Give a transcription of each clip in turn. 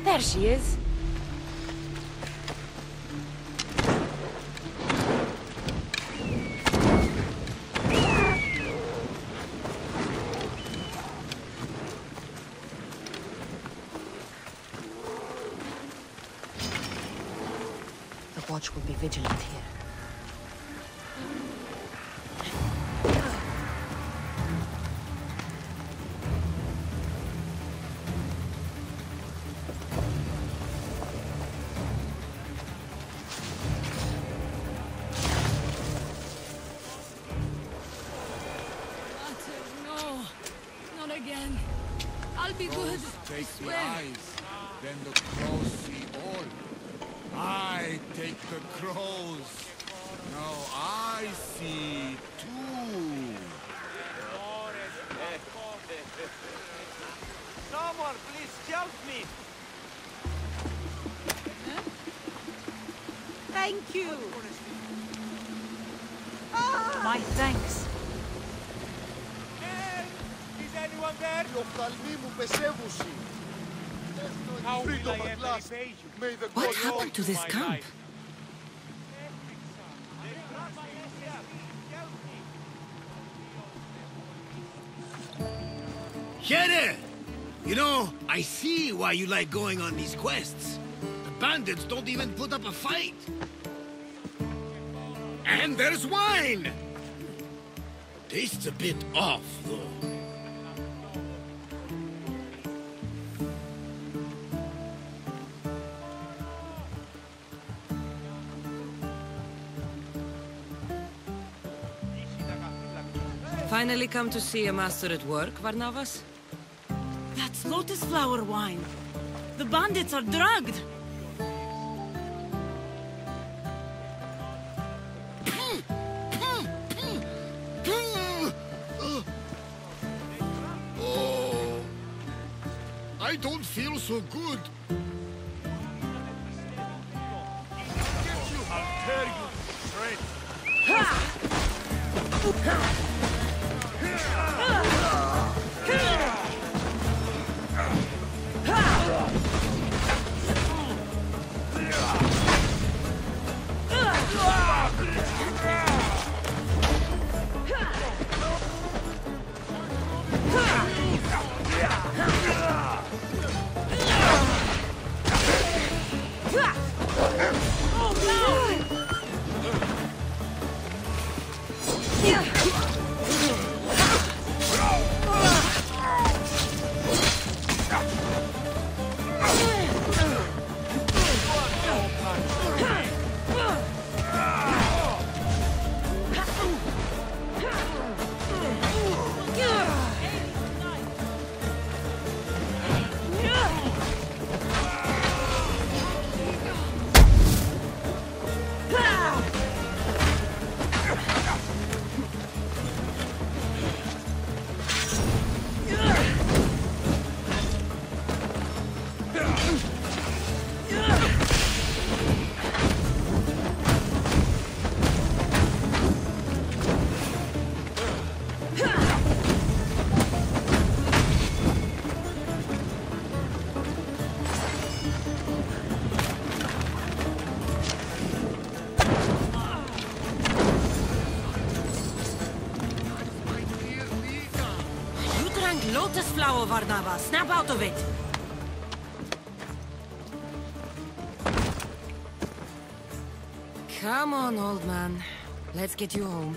There she is. The watch will be vigilant here. Again. I'll be good. Take the eyes, then the crows see all. I take the crows. Now I see too. Someone, please help me. Huh? Thank you. My thanks. Anyone there? How will I ever repay you? What happened to this camp? Shere! You know, I see why you like going on these quests. The bandits don't even put up a fight. And there's wine! Tastes a bit off, though. Finally come to see a master at work, Varnavas? That's lotus flower wine. The bandits are drugged. Oh, I don't feel so good. I'll tear you to shreds. Lotus flower, Varnava. Snap out of it. Come on, old man. Let's get you home.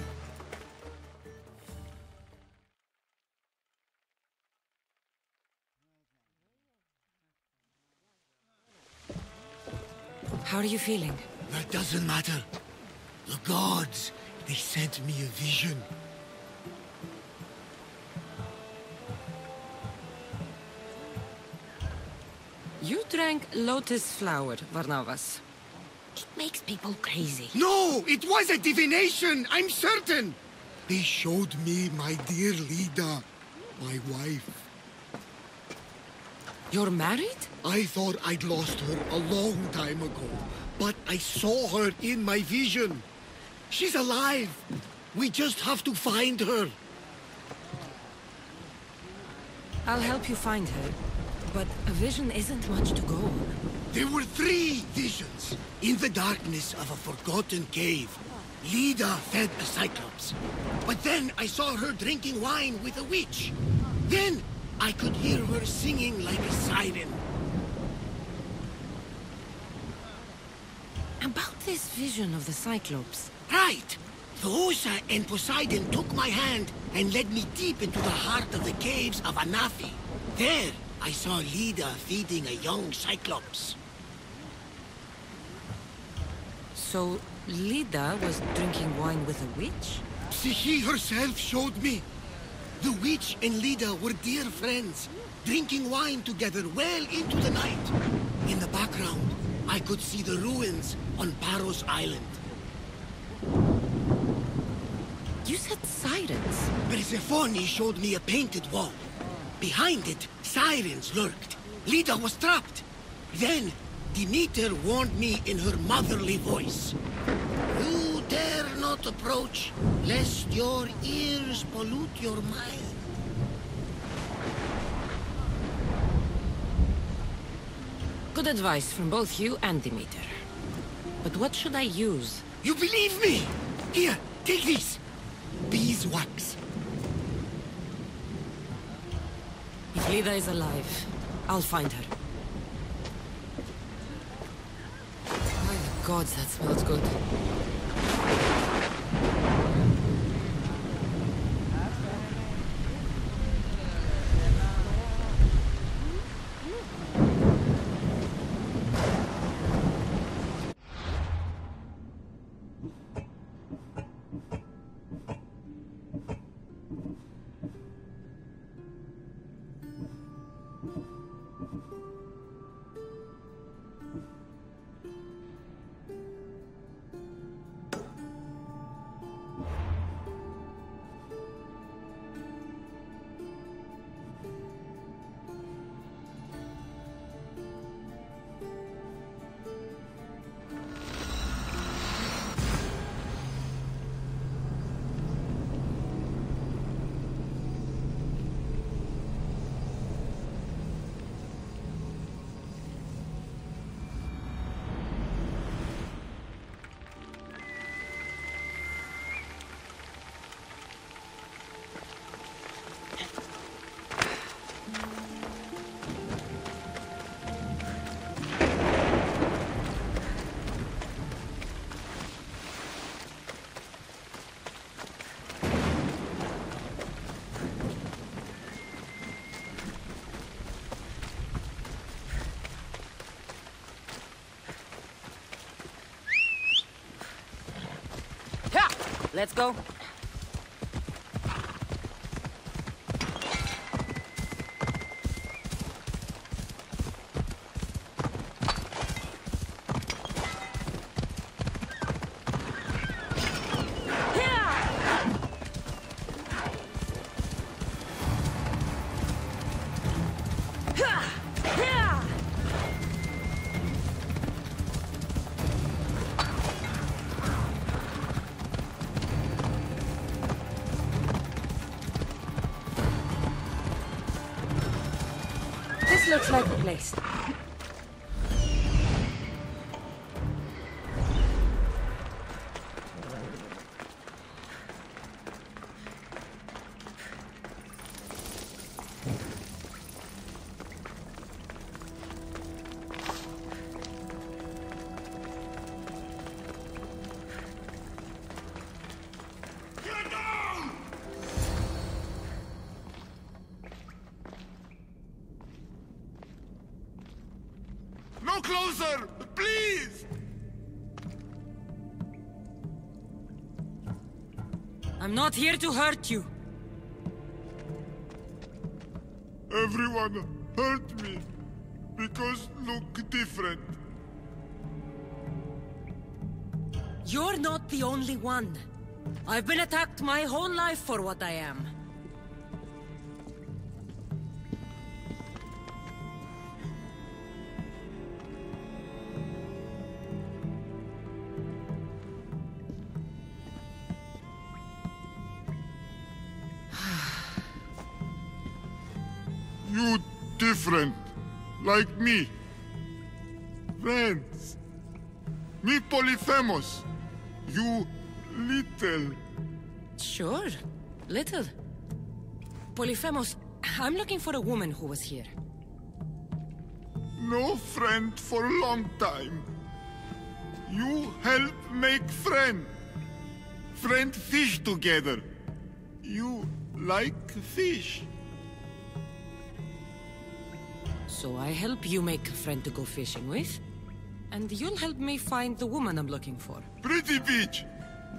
How are you feeling? That doesn't matter. The gods, they sent me a vision. You drank lotus flower, Varnavas. It makes people crazy. No, it was a divination, I'm certain. They showed me my dear Lida, my wife. You're married? I thought I'd lost her a long time ago, but I saw her in my vision. She's alive. We just have to find her. I'll help you find her, but a vision isn't much to go on. There were 3 visions. In the darkness of a forgotten cave, Lida fed a cyclops. But then I saw her drinking wine with a witch. Then I could hear her singing like a siren. About this vision of the Cyclops. Right! Thoosa and Poseidon took my hand and led me deep into the heart of the caves of Anafi. There, I saw Lida feeding a young cyclops. So, Lida was drinking wine with a witch? She herself showed me. The witch and Lida were dear friends, drinking wine together well into the night. In the background, I could see the ruins on Paros Island. You said sirens. Persephone showed me a painted wall. Behind it, sirens lurked. Lida was trapped. Then, Demeter warned me in her motherly voice. You dare not approach, lest your ears pollute your mind. Good advice from both you and Demeter. But what should I use? You believe me? Here, take this. Beeswax. If Lida is alive, I'll find her. By the gods, that smells good. Let's go. This looks like the place. No closer! Please! I'm not here to hurt you. Everyone hurt me. Because look different. You're not the only one. I've been attacked my whole life for what I am. You different. Like me. Friends. Me Polyphemus. You little. Sure. Little. Polyphemus, I'm looking for a woman who was here. No friend for a long time. You help make friend. Friend fish together. You like fish. So I help you make a friend to go fishing with, and you'll help me find the woman I'm looking for. Pretty beach.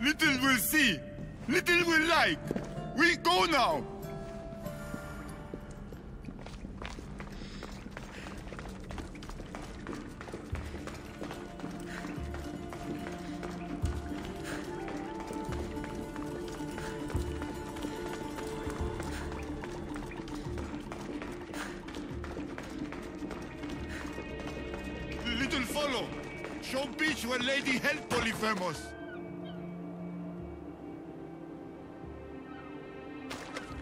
Little will see. Little will like. We go now. Little follow. Show beach where lady help Polyphemus.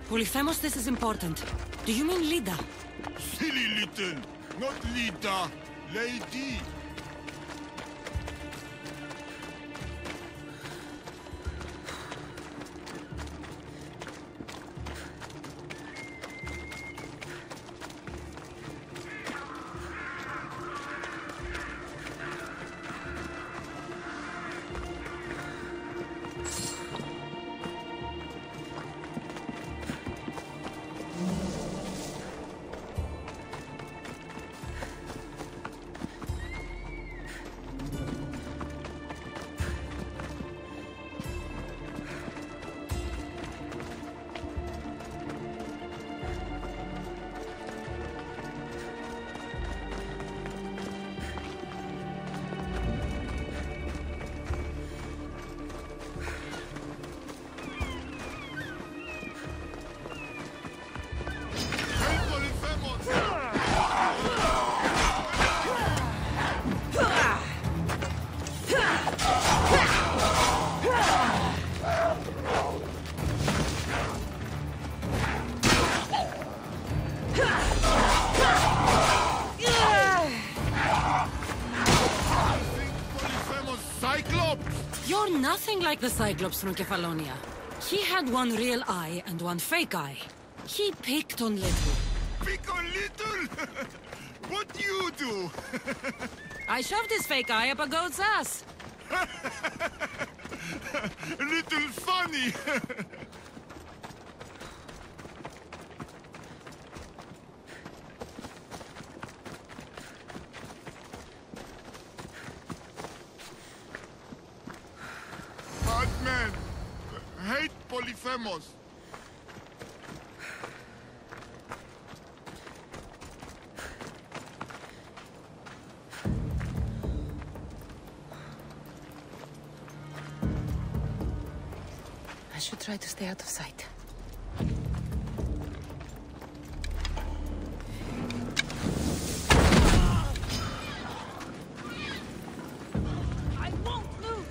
Polyphemus, this is important. Do you mean Lida? Silly little. Not Lida. Lady. You're nothing like the Cyclops from Kefalonia. He had one real eye and one fake eye. He picked on Little. Pick on little? What you do? I shoved his fake eye up a goat's ass. Little funny. Bad man. Hate Polyphemus. I should try to stay out of sight. I won't lose!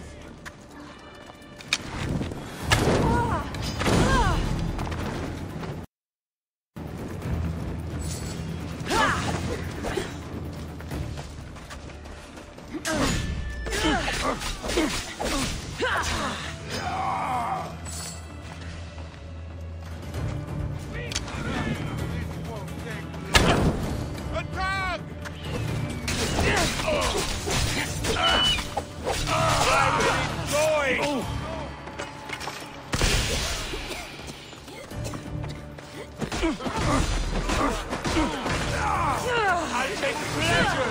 Attack! I take pleasure!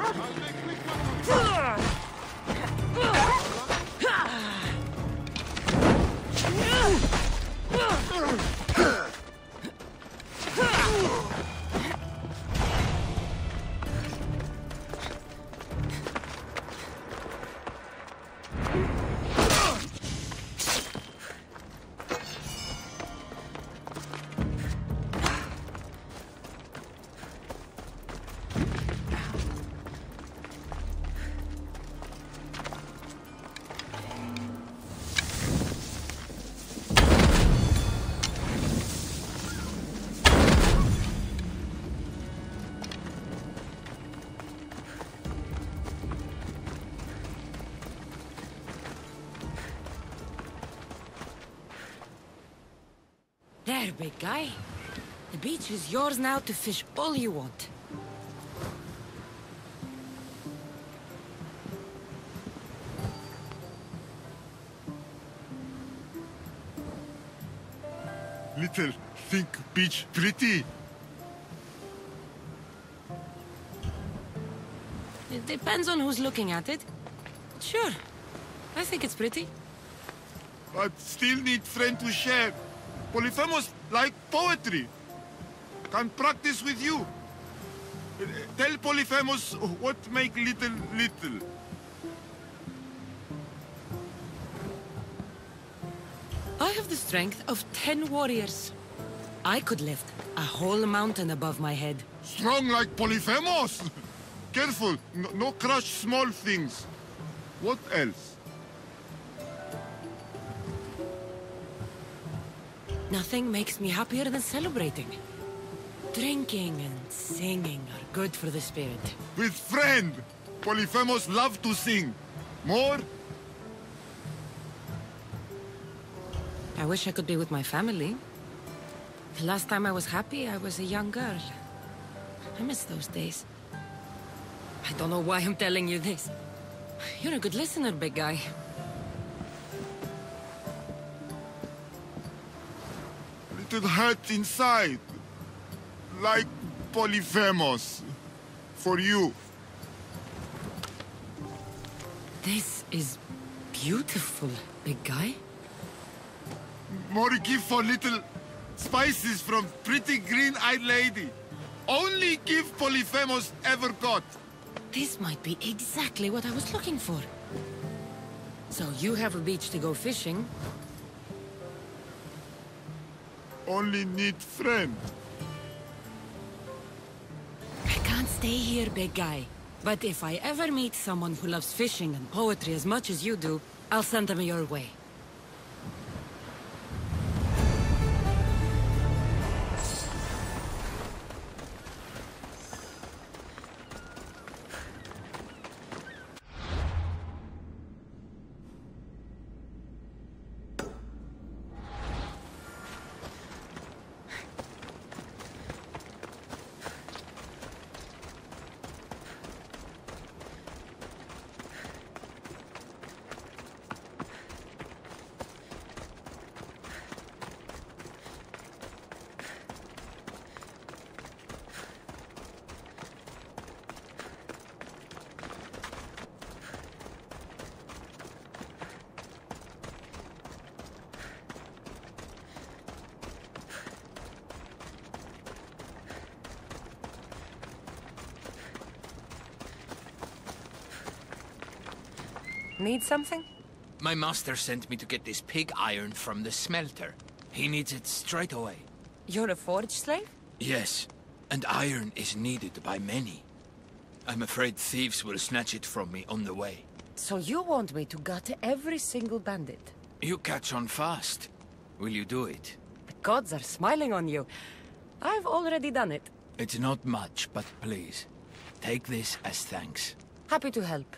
I'll make quick work of There, big guy. The beach is yours now to fish all you want. Little, think beach pretty. It depends on who's looking at it. Sure. I think it's pretty. But still need friend to share. Polyphemus like poetry. Can practice with you. Tell Polyphemus what make little little. I have the strength of 10 warriors. I could lift a whole mountain above my head. Strong like Polyphemus. Careful, no crush small things. What else? Nothing makes me happier than celebrating. Drinking and singing are good for the spirit. With friend. Polyphemus love to sing. More? I wish I could be with my family. The last time I was happy, I was a young girl. I miss those days. I don't know why I'm telling you this. You're a good listener, big guy. Little hurt inside. Like Polyphemus. For you. This is beautiful, big guy. More gift for little spices from pretty green-eyed lady. Only gift Polyphemus ever got. This might be exactly what I was looking for. So you have a beach to go fishing. Only need friend. I can't stay here, big guy. But if I ever meet someone who loves fishing and poetry as much as you do, I'll send them your way. Need something? My master sent me to get this pig iron from the smelter. He needs it straight away. You're a forge slave? Yes, and iron is needed by many. I'm afraid thieves will snatch it from me on the way. So you want me to gut every single bandit? You catch on fast. Will you do it? The gods are smiling on you. I've already done it. It's not much, but please, take this as thanks. Happy to help.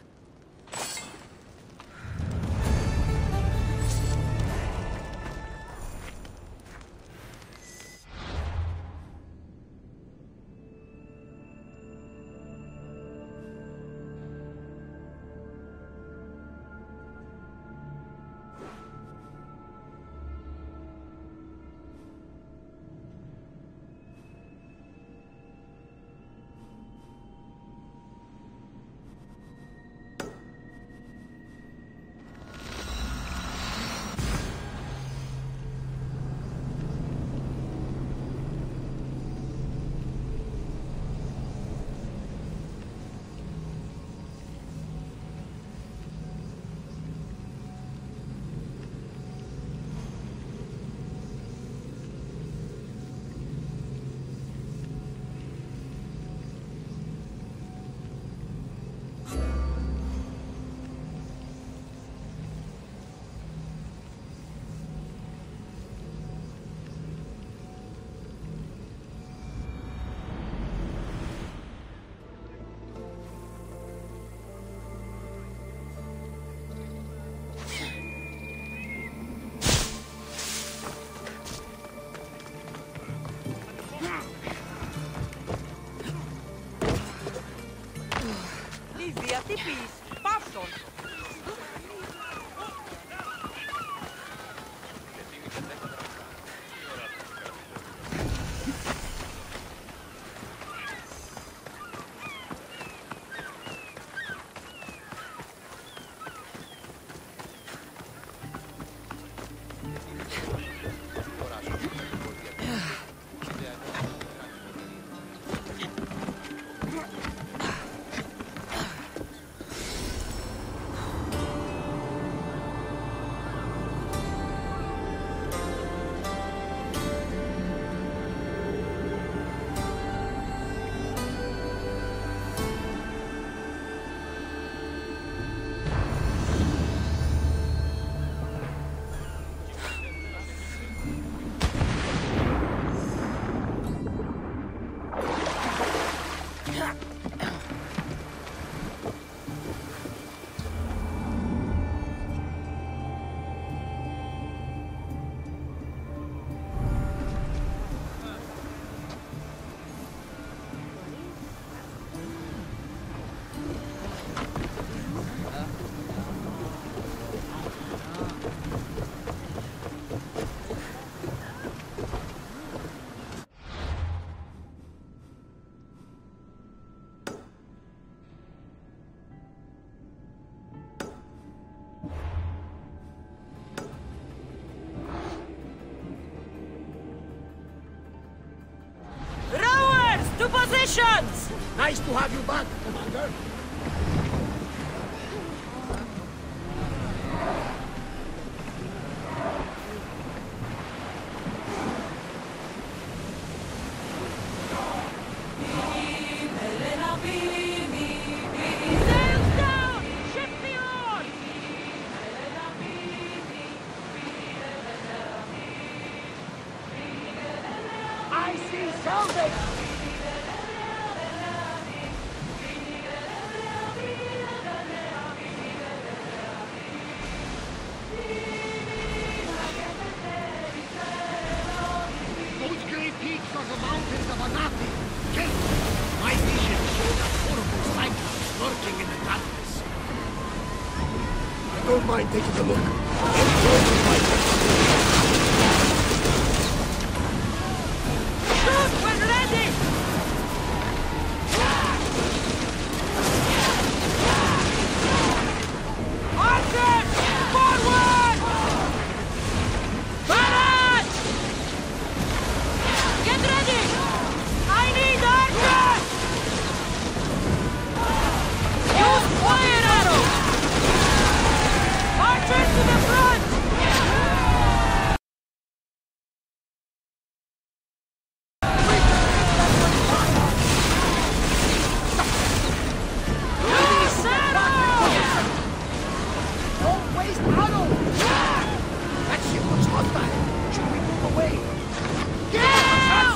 tipis. Passon. To positions! Nice to have you back, Commander. Sails down! Ship the oars! I see salvage! Those great peaks are the mountains of Anafi. Kate, my vision showed a horrible cyclops lurking in the darkness. I don't mind taking a look. Shoot when ready! Archers! Forward! Barrage! Get ready! I need archers! Use fire arrows! Archers to the front! Use arrows! Don't waste ammo! That ship looks hostile. Should we move away? Now!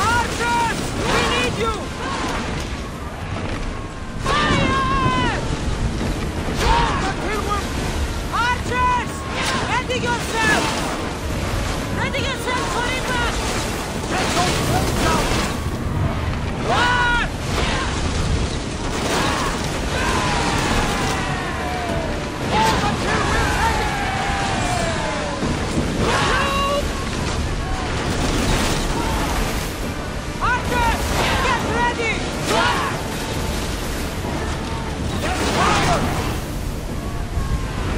Archers! We need you! Fire! Archers! Ready yourself! Ready yourself for impact! Get those planes down! One! Shoot! Archers! Get ready!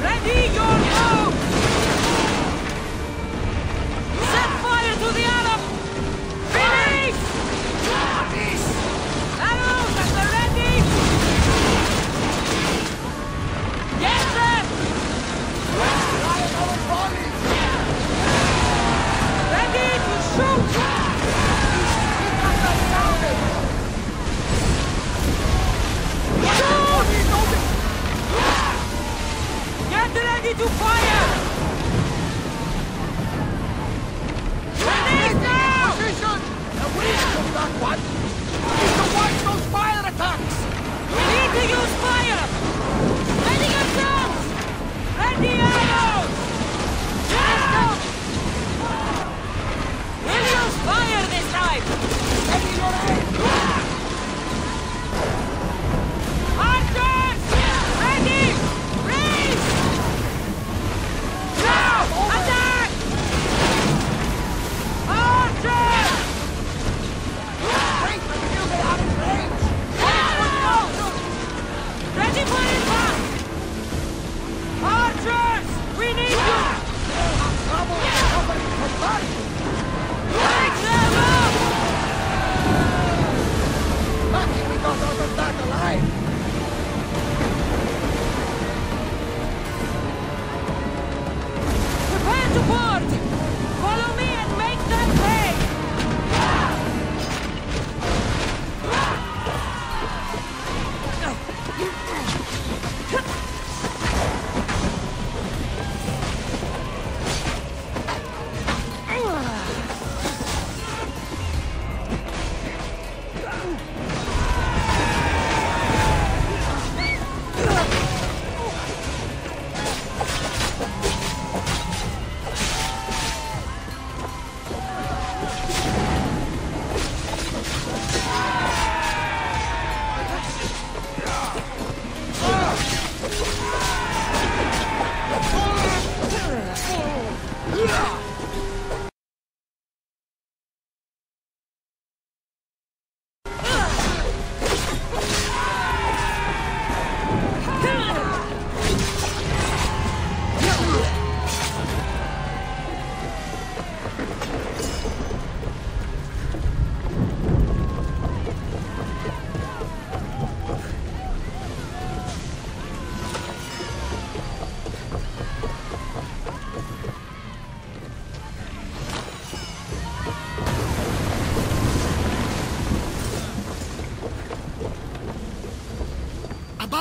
Ready your bow! Set fire to the Arab! Finish! Arrows at the ready! Get them! Ready to shoot! Get ready to fire! Ready now! Position! The wings of that one! We need to watch those fire attacks! We need to use fire! Ready yourselves! Ready arrows! Now! Will you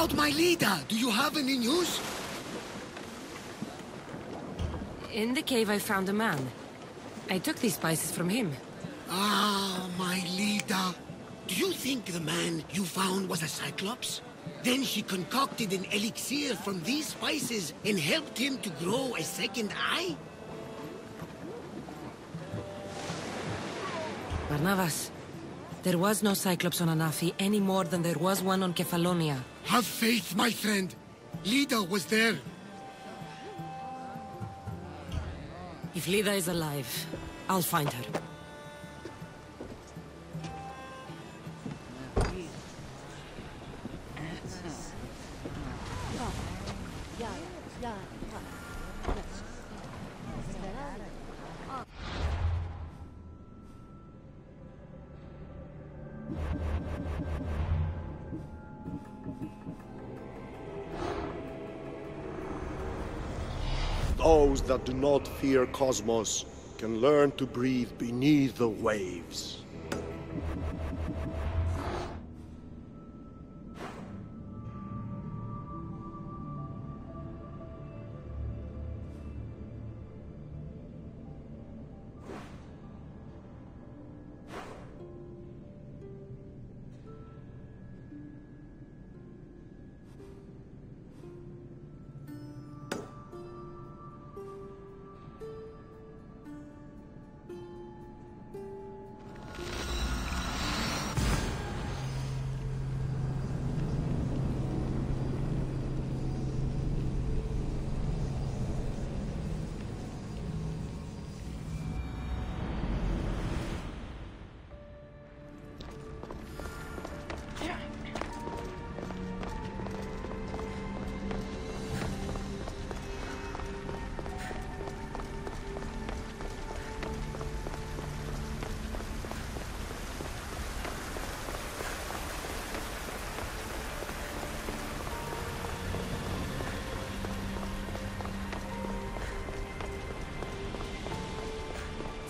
about my leader? Do you have any news? In the cave I found a man. I took these spices from him. Ah, my leader. Do you think the man you found was a Cyclops? Then she concocted an elixir from these spices and helped him to grow a second eye? Barnabas, there was no Cyclops on Anafi any more than there was one on Kefalonia. Have faith, my friend. Lida was there. If Lida is alive, I'll find her. Those that do not fear Cosmos can learn to breathe beneath the waves.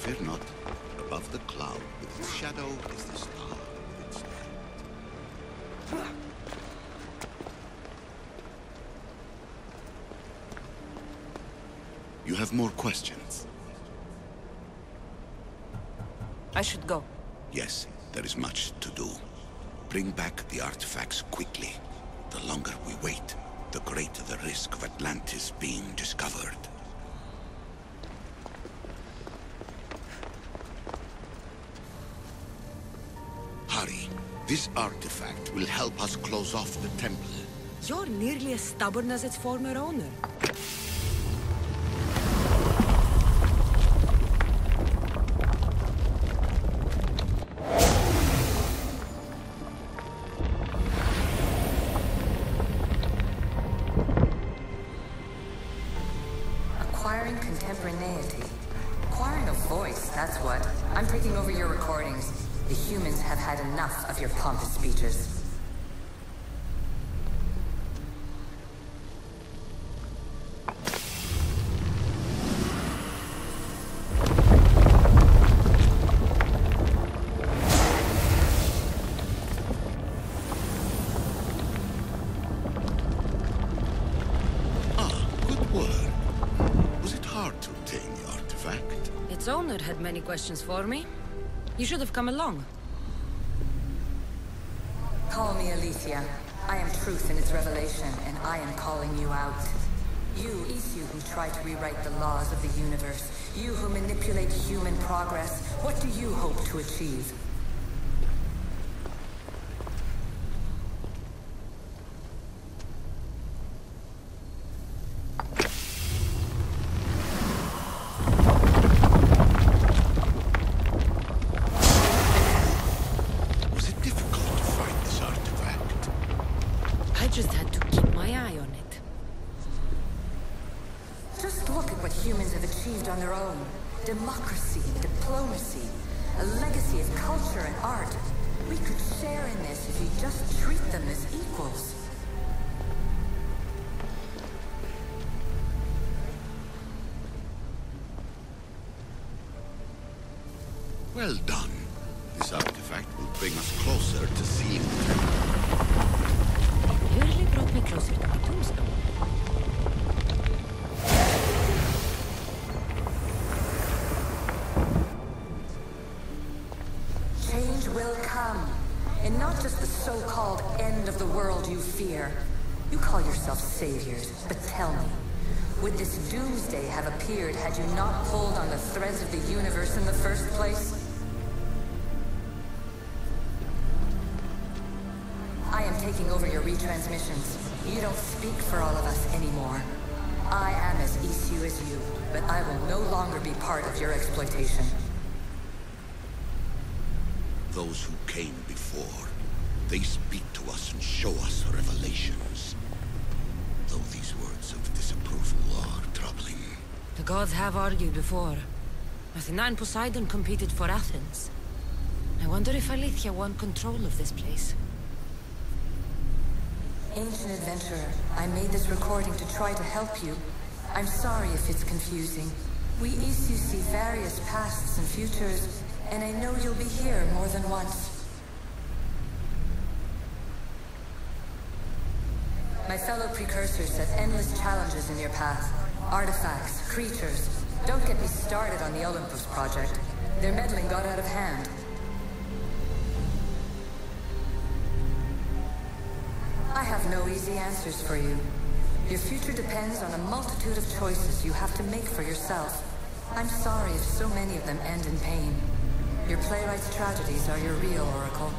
Fear not. Above the cloud, with its shadow, is the star with its light. You have more questions? I should go. Yes, there is much to do. Bring back the artifacts quickly. The longer we wait, the greater the risk of Atlantis being discovered. Hurry. This artifact will help us close off the temple. You're nearly as stubborn as its former owner. Acquiring contemporaneity. Acquiring a voice, that's what. I'm taking over your recordings. The humans have had enough of your pompous speeches. Its owner had many questions for me. You should have come along. Call me Aletheia. I am truth in its revelation, and I am calling you out. You, Isu, who try to rewrite the laws of the universe. You who manipulate human progress. What do you hope to achieve? I just had to keep my eye on it. Just look at what humans have achieved on their own. Democracy, diplomacy, a legacy of culture and art. We could share in this if we just treat them as equals. Well done. This artifact will bring us closer to seeing the temple. nearly brought me closer to my tombstone. Change will come. And not just the so-called end of the world you fear. You call yourself saviors, but tell me, would this doomsday have appeared had you not pulled on the threads of the universe in the first place? I am taking over your retransmissions. You don't speak for all of us anymore. I am as issue as you, but I will no longer be part of your exploitation. Those who came before, they speak to us and show us revelations. Though these words of disapproval are troubling. The gods have argued before. Athena and Poseidon competed for Athens. I wonder if Aletheia won control of this place. Ancient adventurer, I made this recording to try to help you. I'm sorry if it's confusing. We Isu see various pasts and futures, and I know you'll be here more than once. My fellow precursors set endless challenges in your path. Artifacts, creatures. Don't get me started on the Olympus project. Their meddling got out of hand. I have no easy answers for you. Your future depends on a multitude of choices you have to make for yourself. I'm sorry if so many of them end in pain. Your playwright's tragedies are your real oracle.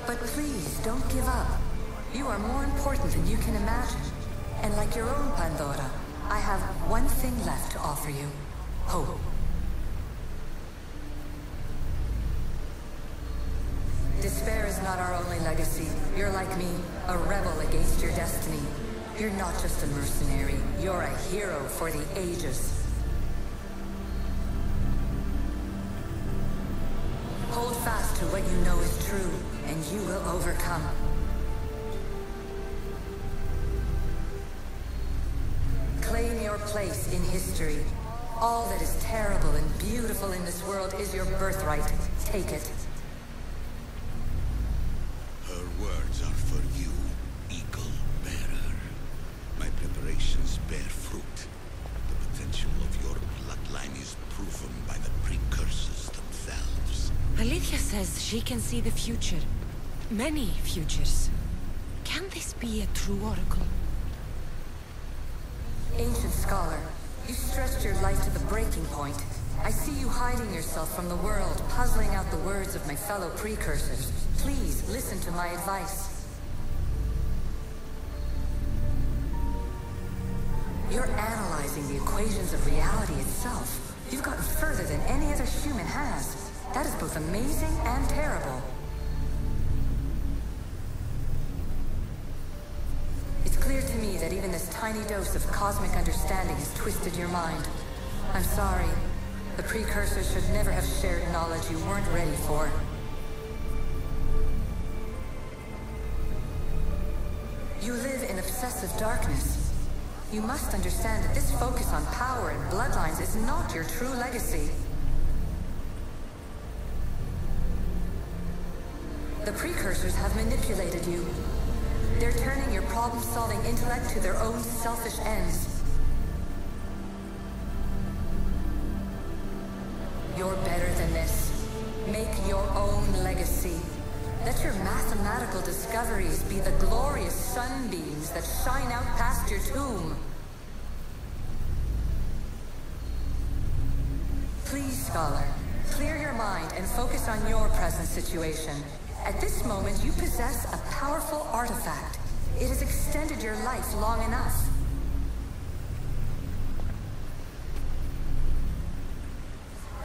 But please, don't give up. You are more important than you can imagine. And like your own Pandora, I have one thing left to offer you. Hope. Despair is not our only legacy. You're like me, a rebel against your destiny. You're not just a mercenary, you're a hero for the ages. Hold fast to what you know is true, and you will overcome. Claim your place in history. All that is terrible and beautiful in this world is your birthright. Take it. Her words are for you, Eagle Bearer. My preparations bear fruit. The potential of your bloodline is proven by the precursors themselves. Aletheia says she can see the future. Many futures. Can this be a true oracle? Ancient scholar, you stretched your life to the breaking point. I see you hiding yourself from the world, puzzling out the words of my fellow precursors. Please, listen to my advice. You're analyzing the equations of reality itself. You've gotten further than any other human has. That is both amazing and terrible. It's clear to me that even this tiny dose of cosmic understanding has twisted your mind. I'm sorry. The precursors should never have shared knowledge you weren't ready for. You live in obsessive darkness. You must understand that this focus on power and bloodlines is not your true legacy. The precursors have manipulated you. They're turning your problem-solving intellect to their own selfish ends. You're better than this. Make your own legacy. Let your mathematical discoveries be the glorious sunbeams that shine out past your tomb. Please, scholar, clear your mind and focus on your present situation. At this moment, you possess a powerful artifact. It has extended your life long enough.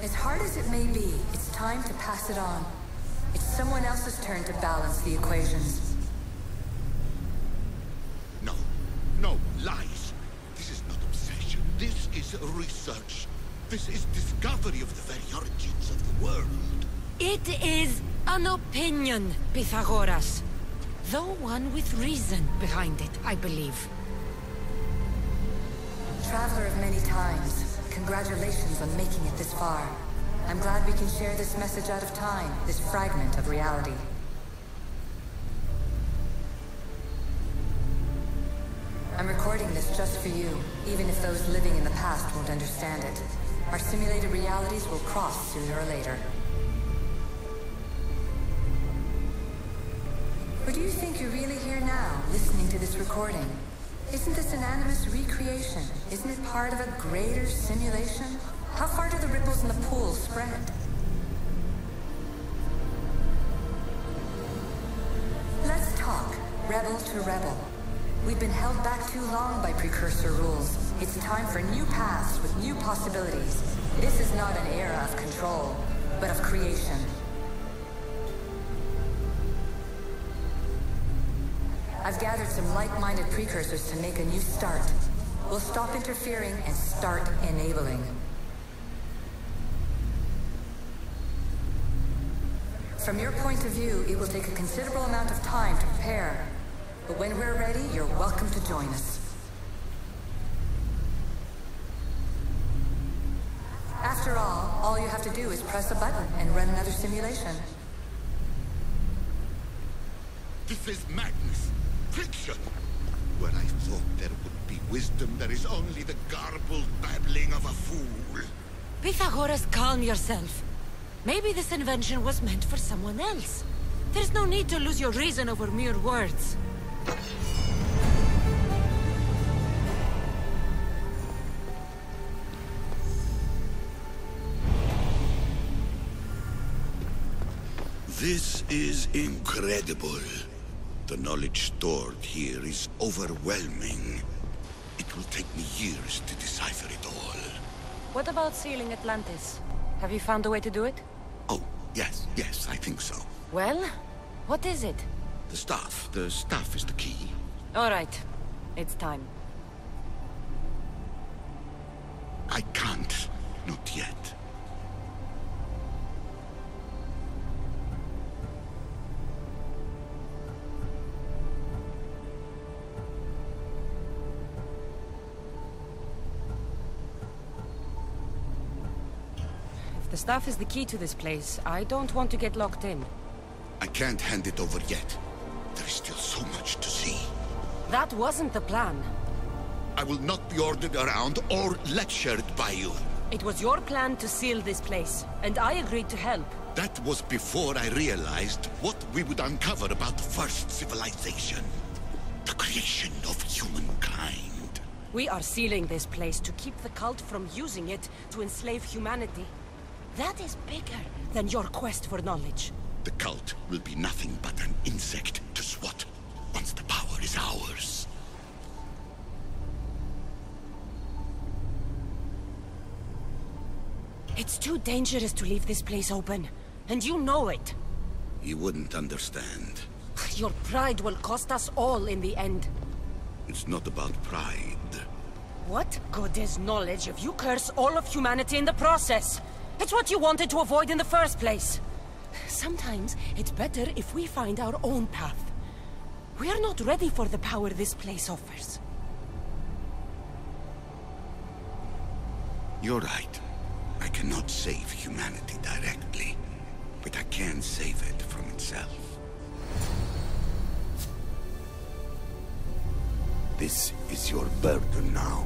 As hard as it may be, it's time to pass it on. It's someone else's turn to balance the equations. No, no, lies. This is not obsession. This is research. This is discovery of the very origins of the world. It is an opinion, Pythagoras. Though one with reason behind it, I believe. Traveler of many times, congratulations on making it this far. I'm glad we can share this message out of time, this fragment of reality. I'm recording this just for you, even if those living in the past won't understand it. Our simulated realities will cross sooner or later. Or do you think you're really here now, listening to this recording? Isn't this an animus recreation? Isn't it part of a greater simulation? How far do the ripples in the pool spread? Let's talk, rebel to rebel. We've been held back too long by precursor rules. It's time for new paths with new possibilities. This is not an era of control, but of creation. I've gathered some like-minded precursors to make a new start. We'll stop interfering and start enabling. From your point of view, it will take a considerable amount of time to prepare. But when we're ready, you're welcome to join us. After all you have to do is press a button and run another simulation. This is madness. Fiction. Where I thought there would be wisdom, there is only the garbled babbling of a fool. Pythagoras, calm yourself. Maybe this invention was meant for someone else. There's no need to lose your reason over mere words. This is incredible. The knowledge stored here is overwhelming. It will take me years to decipher it all. What about sealing Atlantis? Have you found a way to do it? Oh, yes, I think so. Well, what is it? The staff. The staff is the key. All right. It's time. I can't. Not yet. If the staff is the key to this place, I don't want to get locked in. I can't hand it over yet. There is still so much to see. That wasn't the plan. I will not be ordered around or lectured by you. It was your plan to seal this place, and I agreed to help. That was before I realized what we would uncover about the first civilization. The creation of humankind. We are sealing this place to keep the cult from using it to enslave humanity. That is bigger than your quest for knowledge. The cult will be nothing but an insect to swat once the power is ours. It's too dangerous to leave this place open, and you know it. You wouldn't understand. Your pride will cost us all in the end. It's not about pride. What good is knowledge if you curse all of humanity in the process? It's what you wanted to avoid in the first place. Sometimes it's better if we find our own path. We are not ready for the power this place offers. You're right. I cannot save humanity directly, but I can save it from itself. This is your burden now.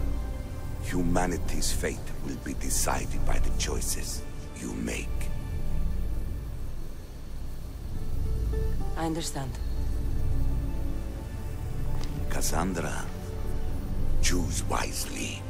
Humanity's fate will be decided by the choices you make. I understand. Cassandra, choose wisely.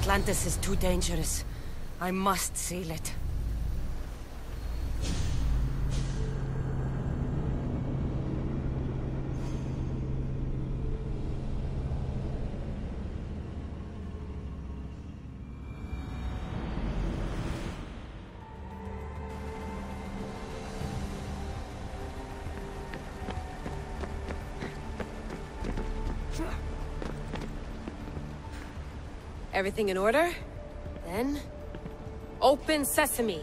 Atlantis is too dangerous. I must seal it. Everything in order? Then... open sesame!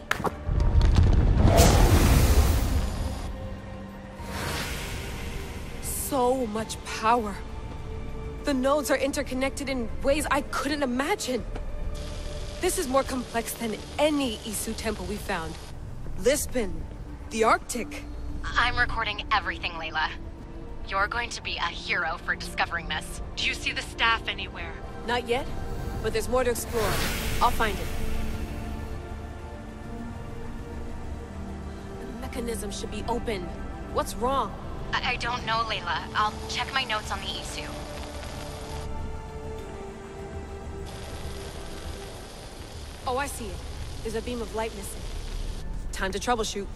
So much power. The nodes are interconnected in ways I couldn't imagine. This is more complex than any Isu temple we found. Lisbon, the Arctic. I'm recording everything, Layla. You're going to be a hero for discovering this. Do you see the staff anywhere? Not yet, but there's more to explore. I'll find it. The mechanism should be open. What's wrong? I don't know, Layla. I'll check my notes on the Isu. Oh, I see it. There's a beam of light missing. Time to troubleshoot.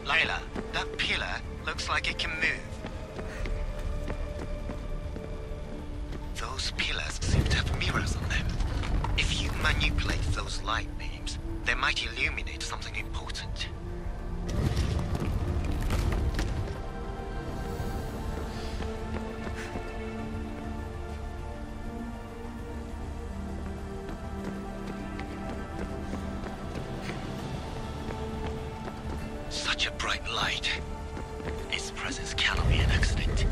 Layla, that pillar looks like it can move. Those pillars seem to have mirrors on them. If you manipulate those light beams, they might illuminate something important. Such a bright light. Its presence cannot be an accident.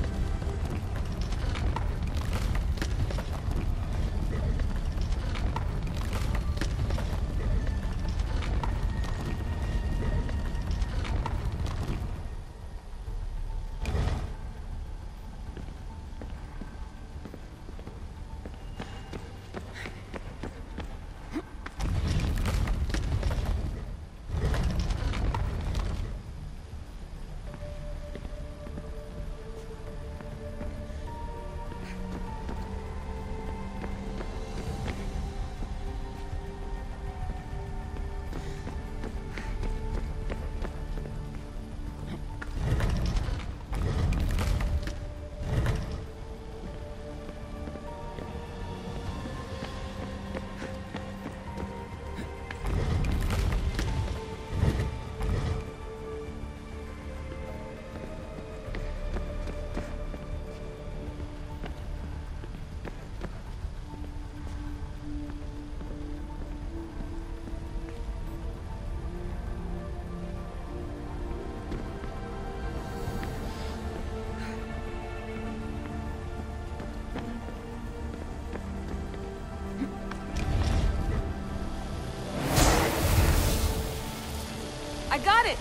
I got it!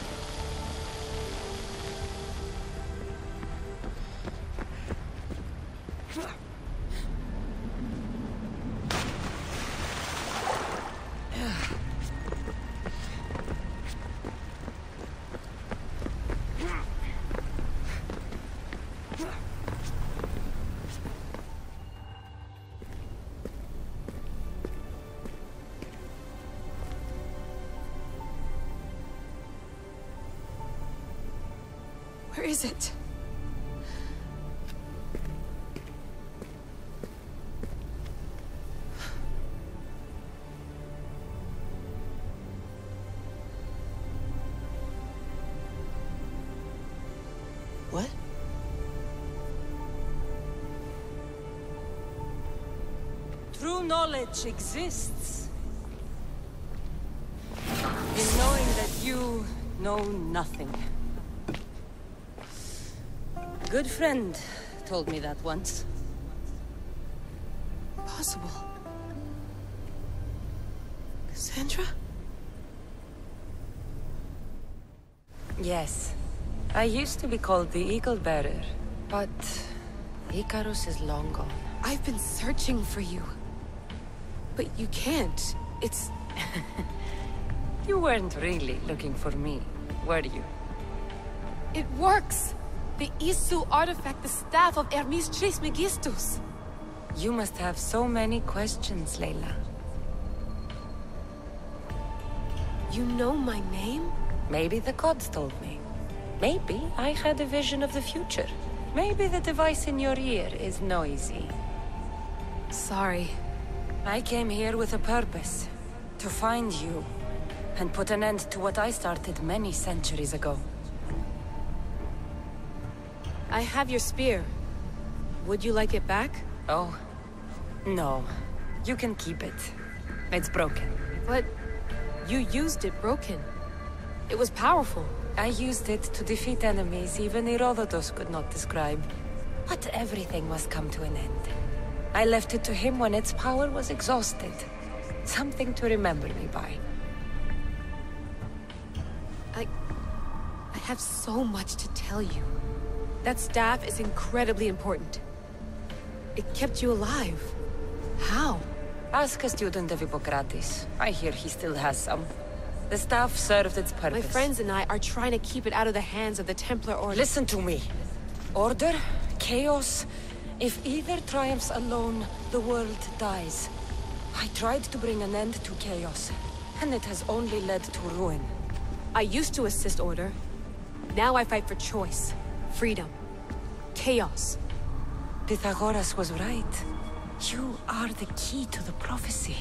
Where is it? What? True knowledge exists in knowing that you know nothing. A good friend told me that once. Possible. Cassandra? Yes. I used to be called the Eagle Bearer, but Icarus is long gone. I've been searching for you. But you can't. It's... You weren't really looking for me, were you? It works! The Isu artifact, the staff of Hermes Trismegistus. You must have so many questions, Layla. You know my name? Maybe the gods told me. Maybe I had a vision of the future. Maybe the device in your ear is noisy. Sorry. I came here with a purpose. To find you. And put an end to what I started many centuries ago. I have your spear. Would you like it back? Oh. No. You can keep it. It's broken. But... you used it broken. It was powerful. I used it to defeat enemies even Herodotus could not describe. But everything must come to an end. I left it to him when its power was exhausted. Something to remember me by. I have so much to tell you. That staff is incredibly important. It kept you alive. How? Ask a student of Hippocrates. I hear he still has some. The staff served its purpose. My friends and I are trying to keep it out of the hands of the Templar Order. Listen to me. Order, chaos. If either triumphs alone, the world dies. I tried to bring an end to chaos, and it has only led to ruin. I used to assist Order. Now I fight for choice, freedom, chaos. Pythagoras was right. You are the key to the prophecy.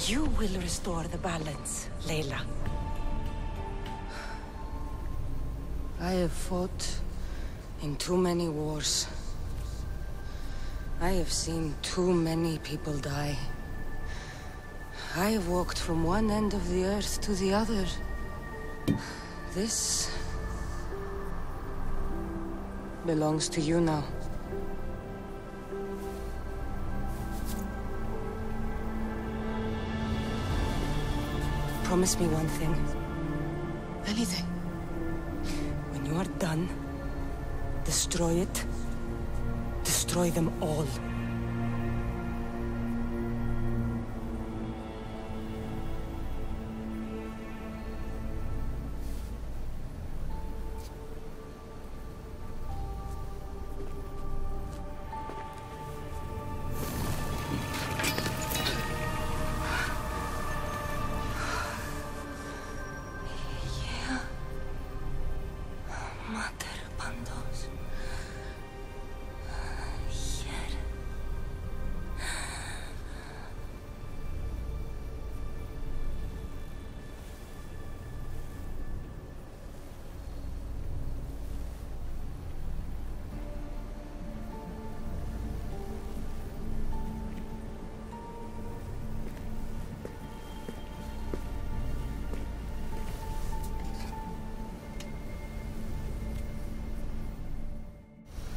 You will restore the balance, Layla. I have fought in too many wars. I have seen too many people die. I have walked from one end of the earth to the other. This belongs to you now. Promise me one thing. Anything. When you are done, destroy it. Destroy them all.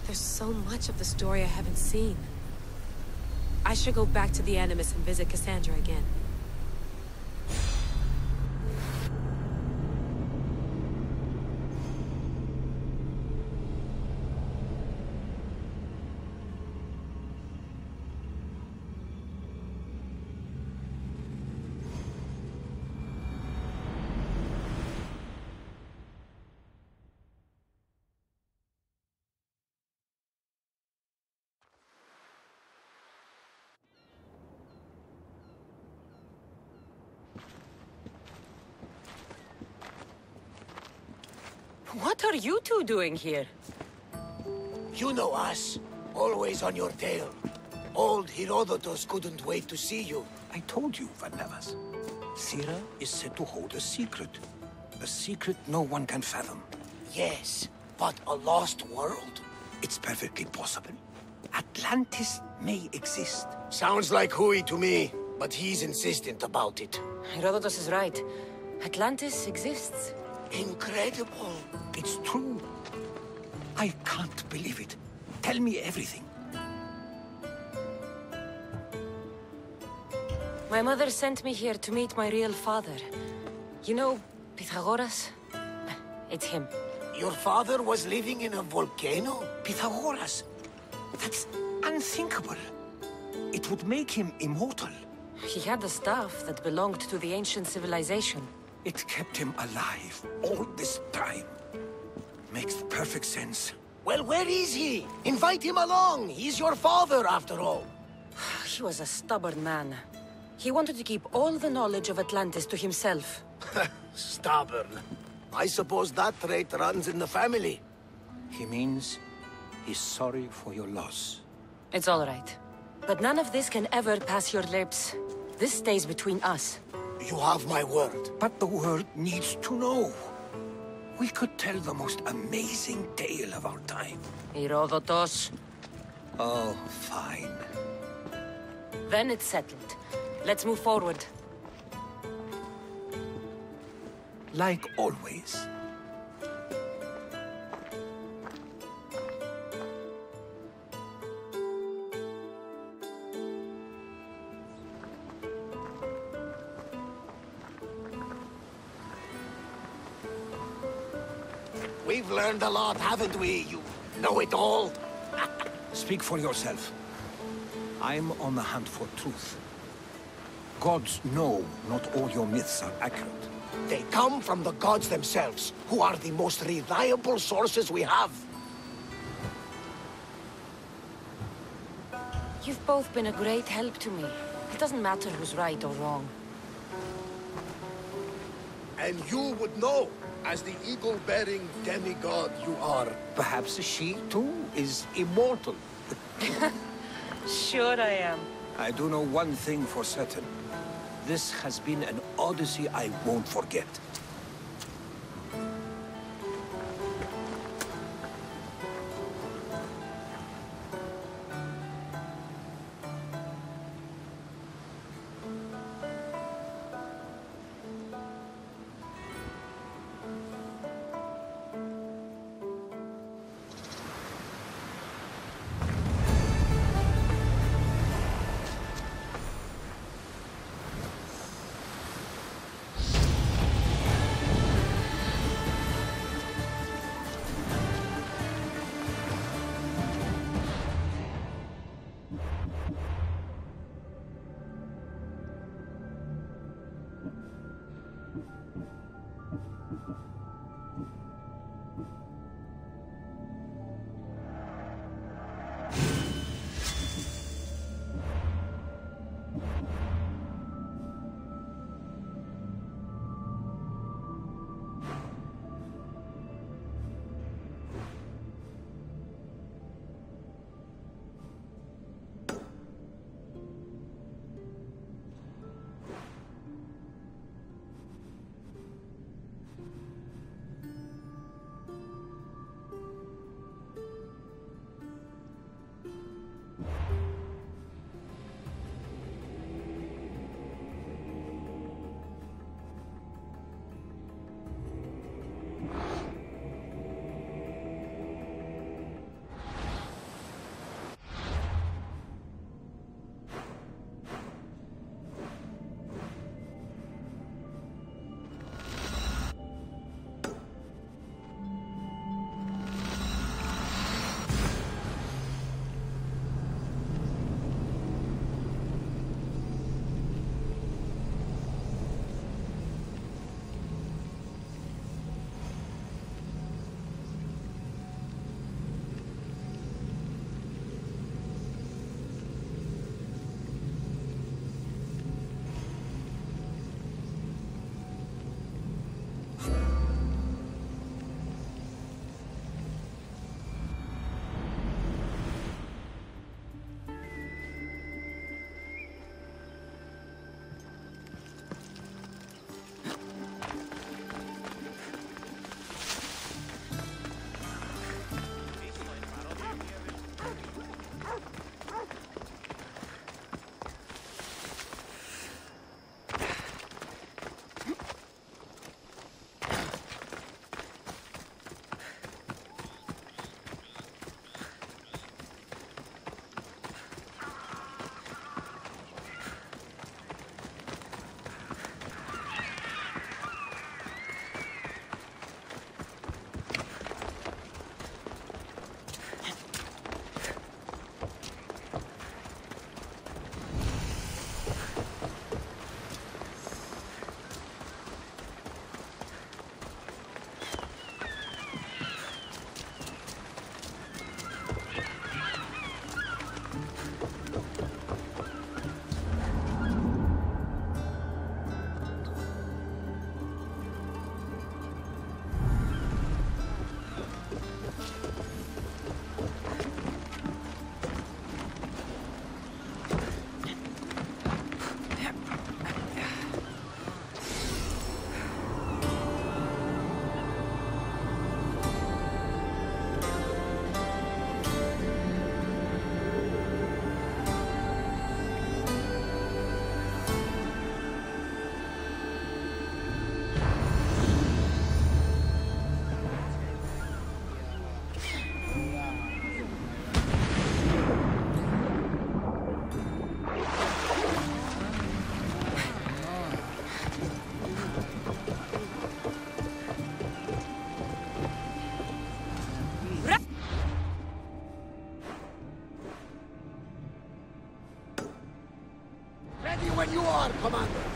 There's so much of the story I haven't seen. I should go back to the Animus and visit Cassandra again. What are you two doing here? You know us. Always on your tail. Old Herodotus couldn't wait to see you. I told you, Varnavas. Sira is said to hold a secret. A secret no one can fathom. Yes, but a lost world? It's perfectly possible. Atlantis may exist. Sounds like Hui to me, but he's insistent about it. Herodotus is right. Atlantis exists. Incredible. It's true. I can't believe it. Tell me everything. My mother sent me here to meet my real father. You know, Pythagoras? It's him. Your father was living in a volcano? Pythagoras! That's unthinkable. It would make him immortal. He had the staff that belonged to the ancient civilization. It kept him alive all this time. Makes perfect sense. Well, where is he? Invite him along. He's your father, after all. He was a stubborn man. He wanted to keep all the knowledge of Atlantis to himself. Stubborn. I suppose that trait runs in the family. He means he's sorry for your loss. It's all right. But none of this can ever pass your lips. This stays between us. You have my word. But the world needs to know. We could tell the most amazing tale of our time. Herodotos. Oh, fine. Then it's settled. Let's move forward. Like always. We've learned a lot, haven't we, you know-it-all? Speak for yourself. I'm on the hunt for truth. Gods know not all your myths are accurate. They come from the gods themselves, who are the most reliable sources we have. You've both been a great help to me. It doesn't matter who's right or wrong. And you would know, as the eagle-bearing demigod you are. Perhaps she, too, is immortal. Sure I am. I do know one thing for certain. This has been an odyssey I won't forget. when you are, Commander.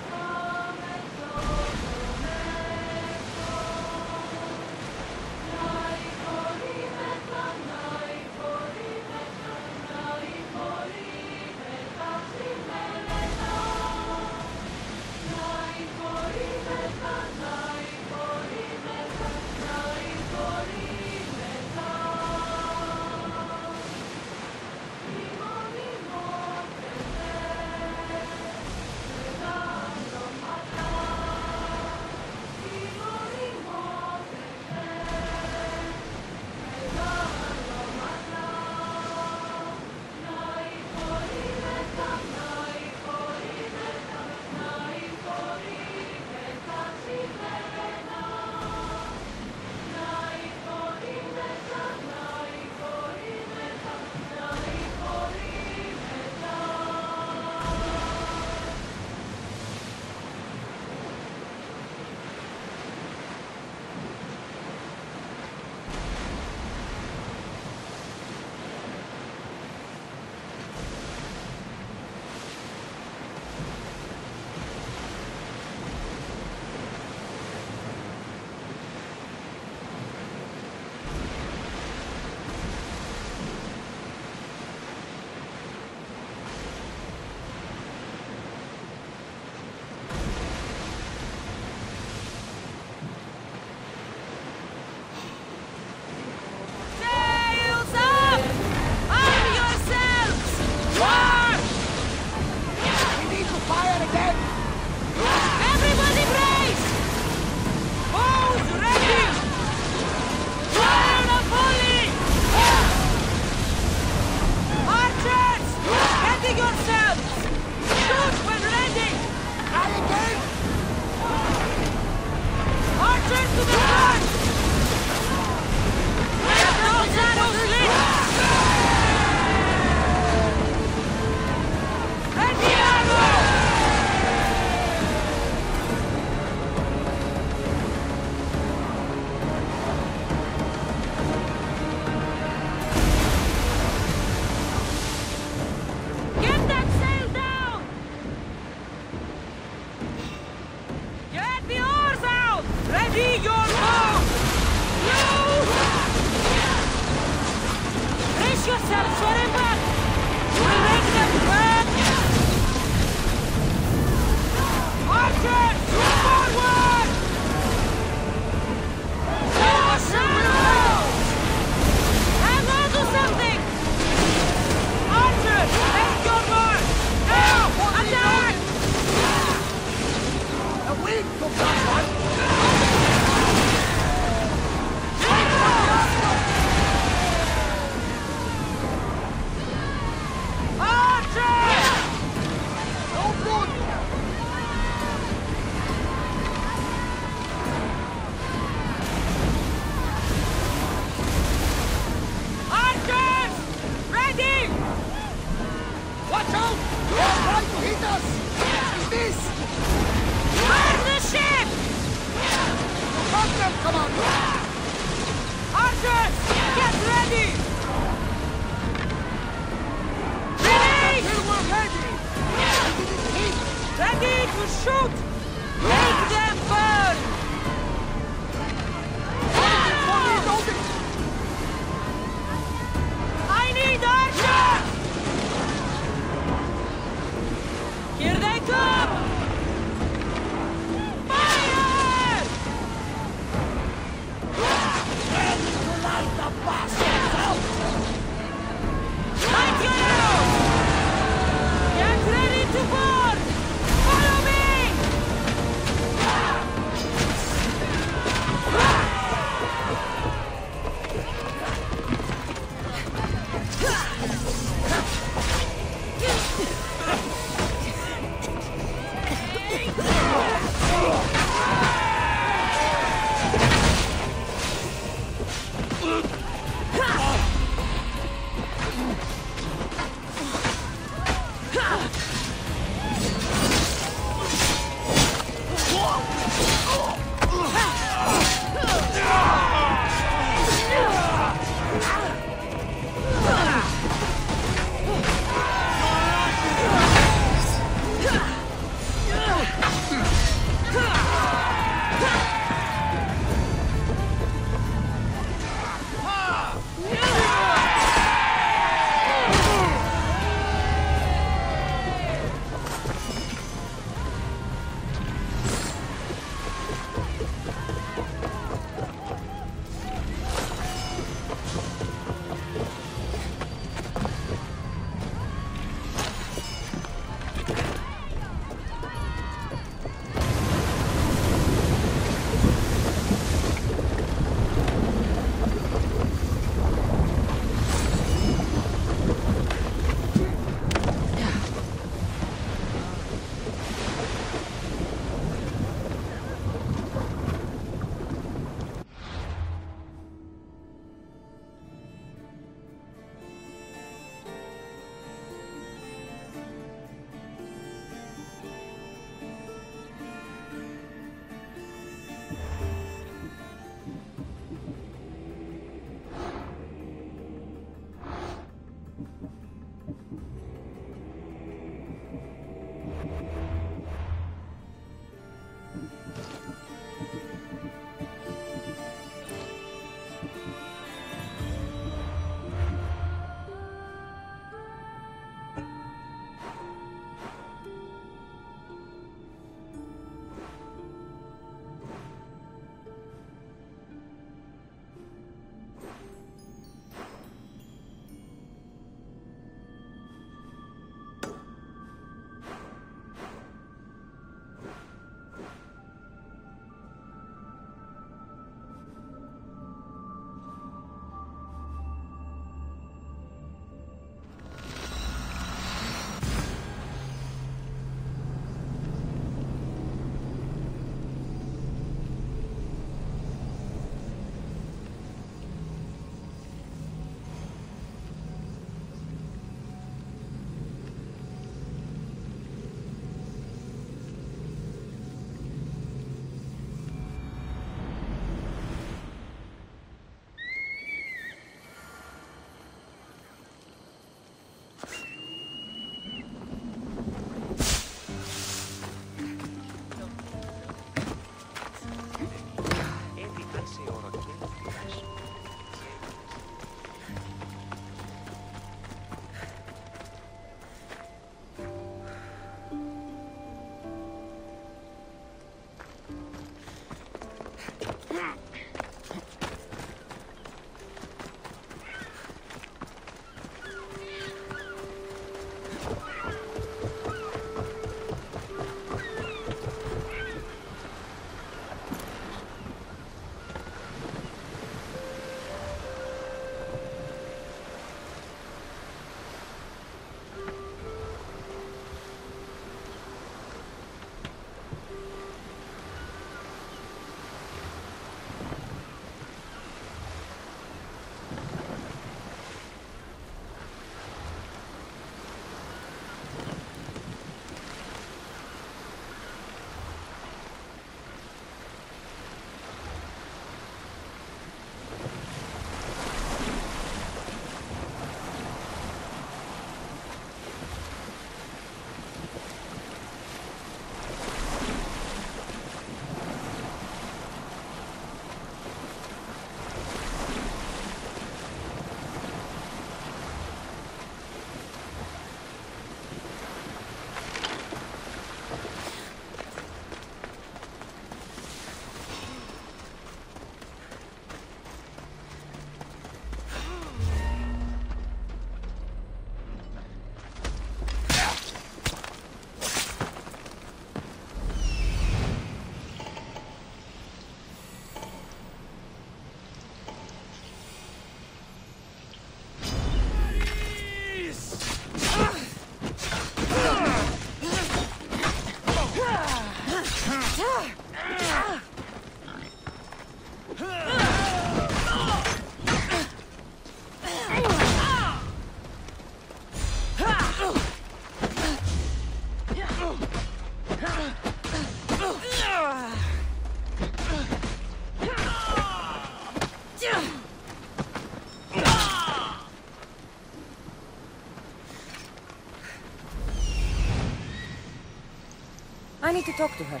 I need to talk to her.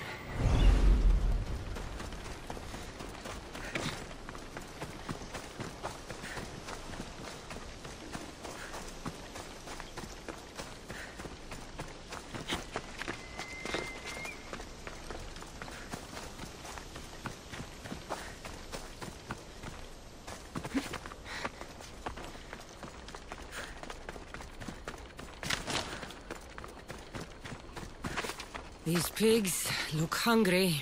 These pigs look hungry.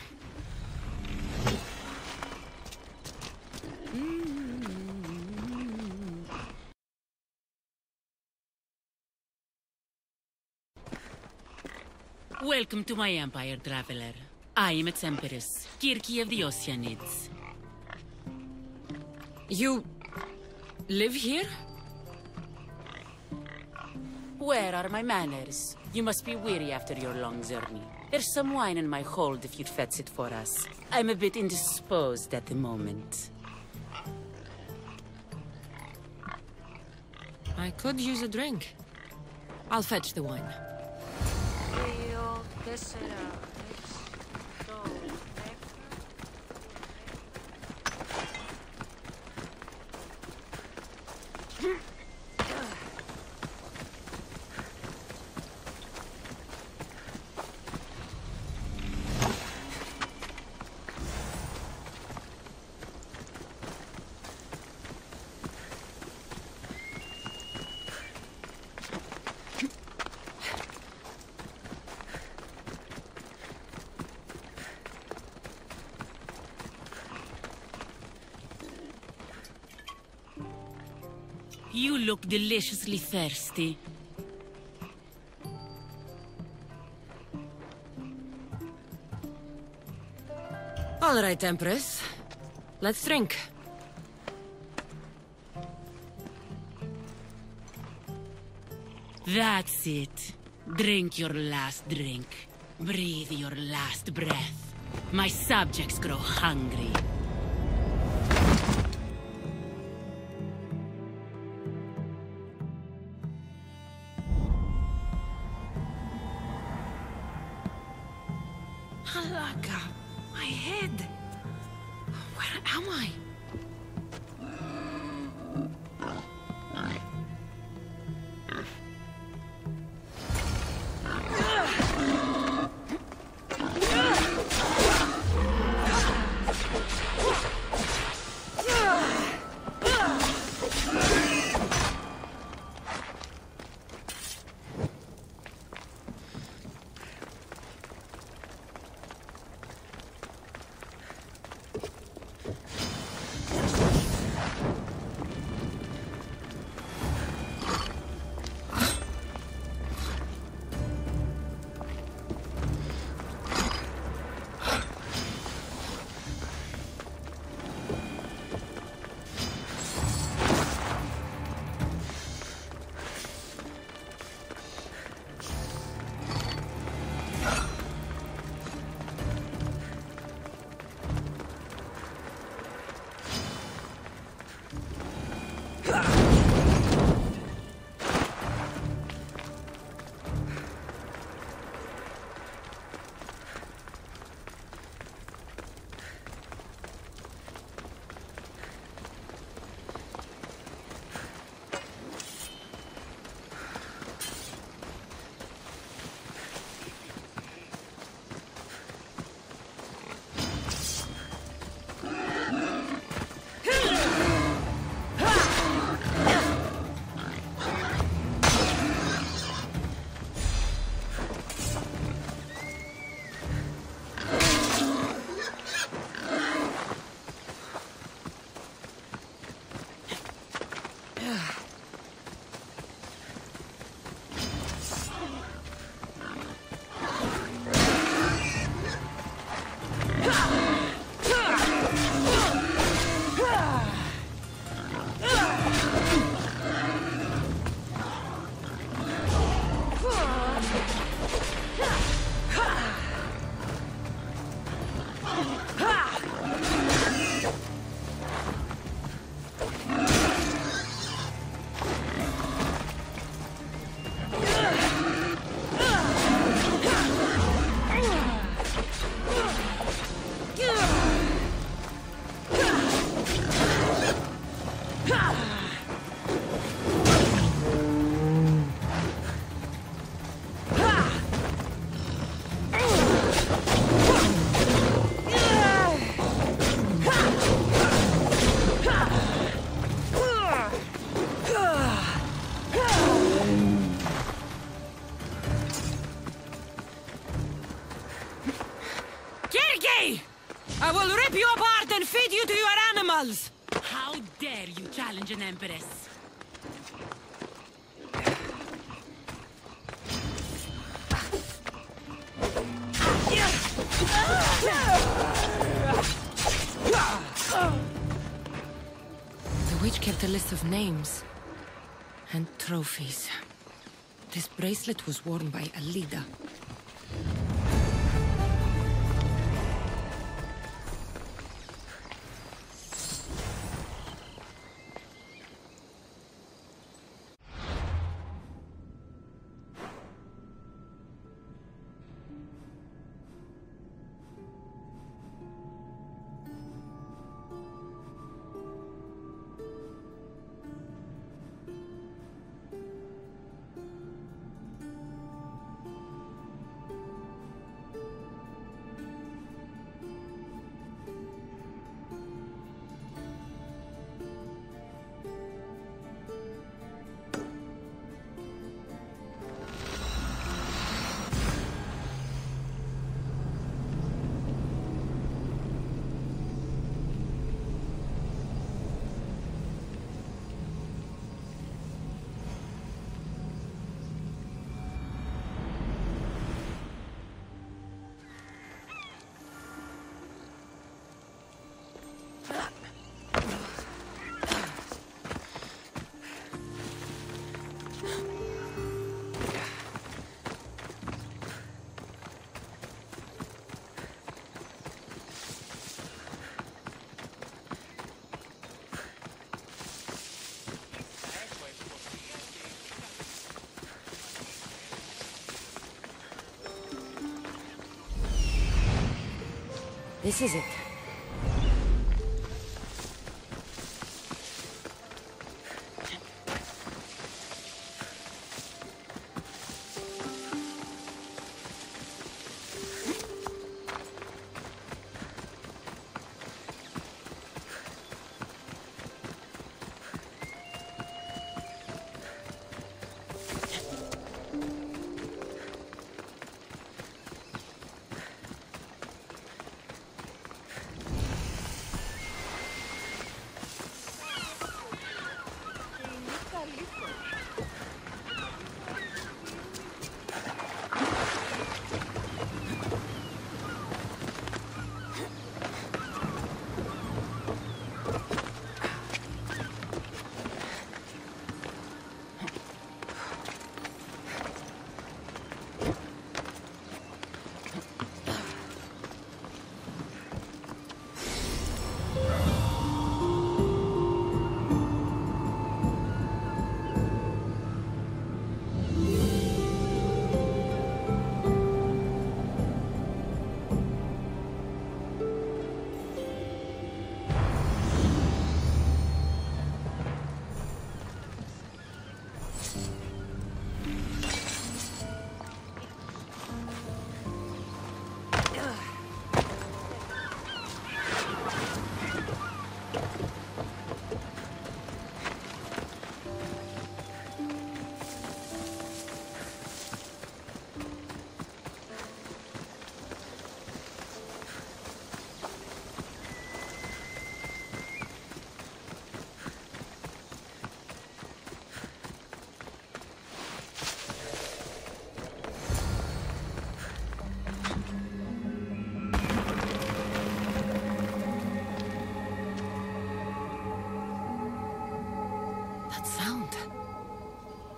Welcome to my empire, traveler. I am its empress, Kirki of the Oceanids. You... live here? Where are my manners? You must be weary after your long journey. There's some wine in my hold if you'd fetch it for us. I'm a bit indisposed at the moment. I could use a drink. I'll fetch the wine. You look deliciously thirsty. All right, Empress. Let's drink. That's it. Drink your last drink. Breathe your last breath. My subjects grow hungry. Halaka, my head. Where am I? I will rip you apart and feed you to your animals! How dare you challenge an empress? The witch kept a list of names and trophies. This bracelet was worn by a leader. This is it.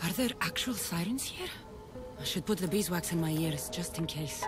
Are there actual sirens here? I should put the beeswax in my ears, just in case.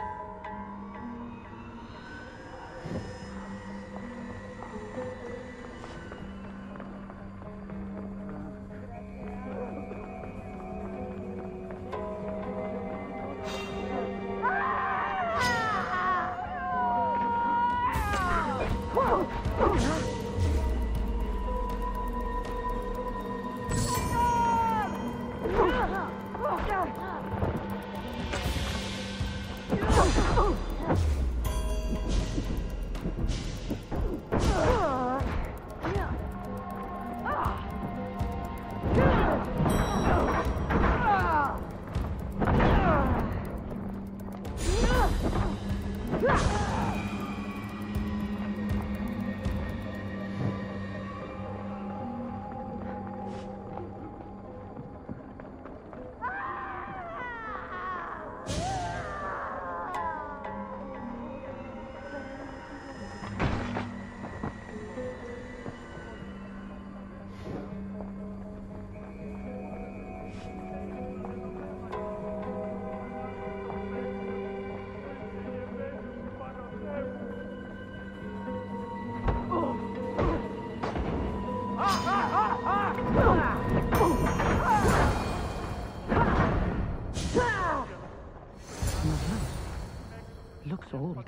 old.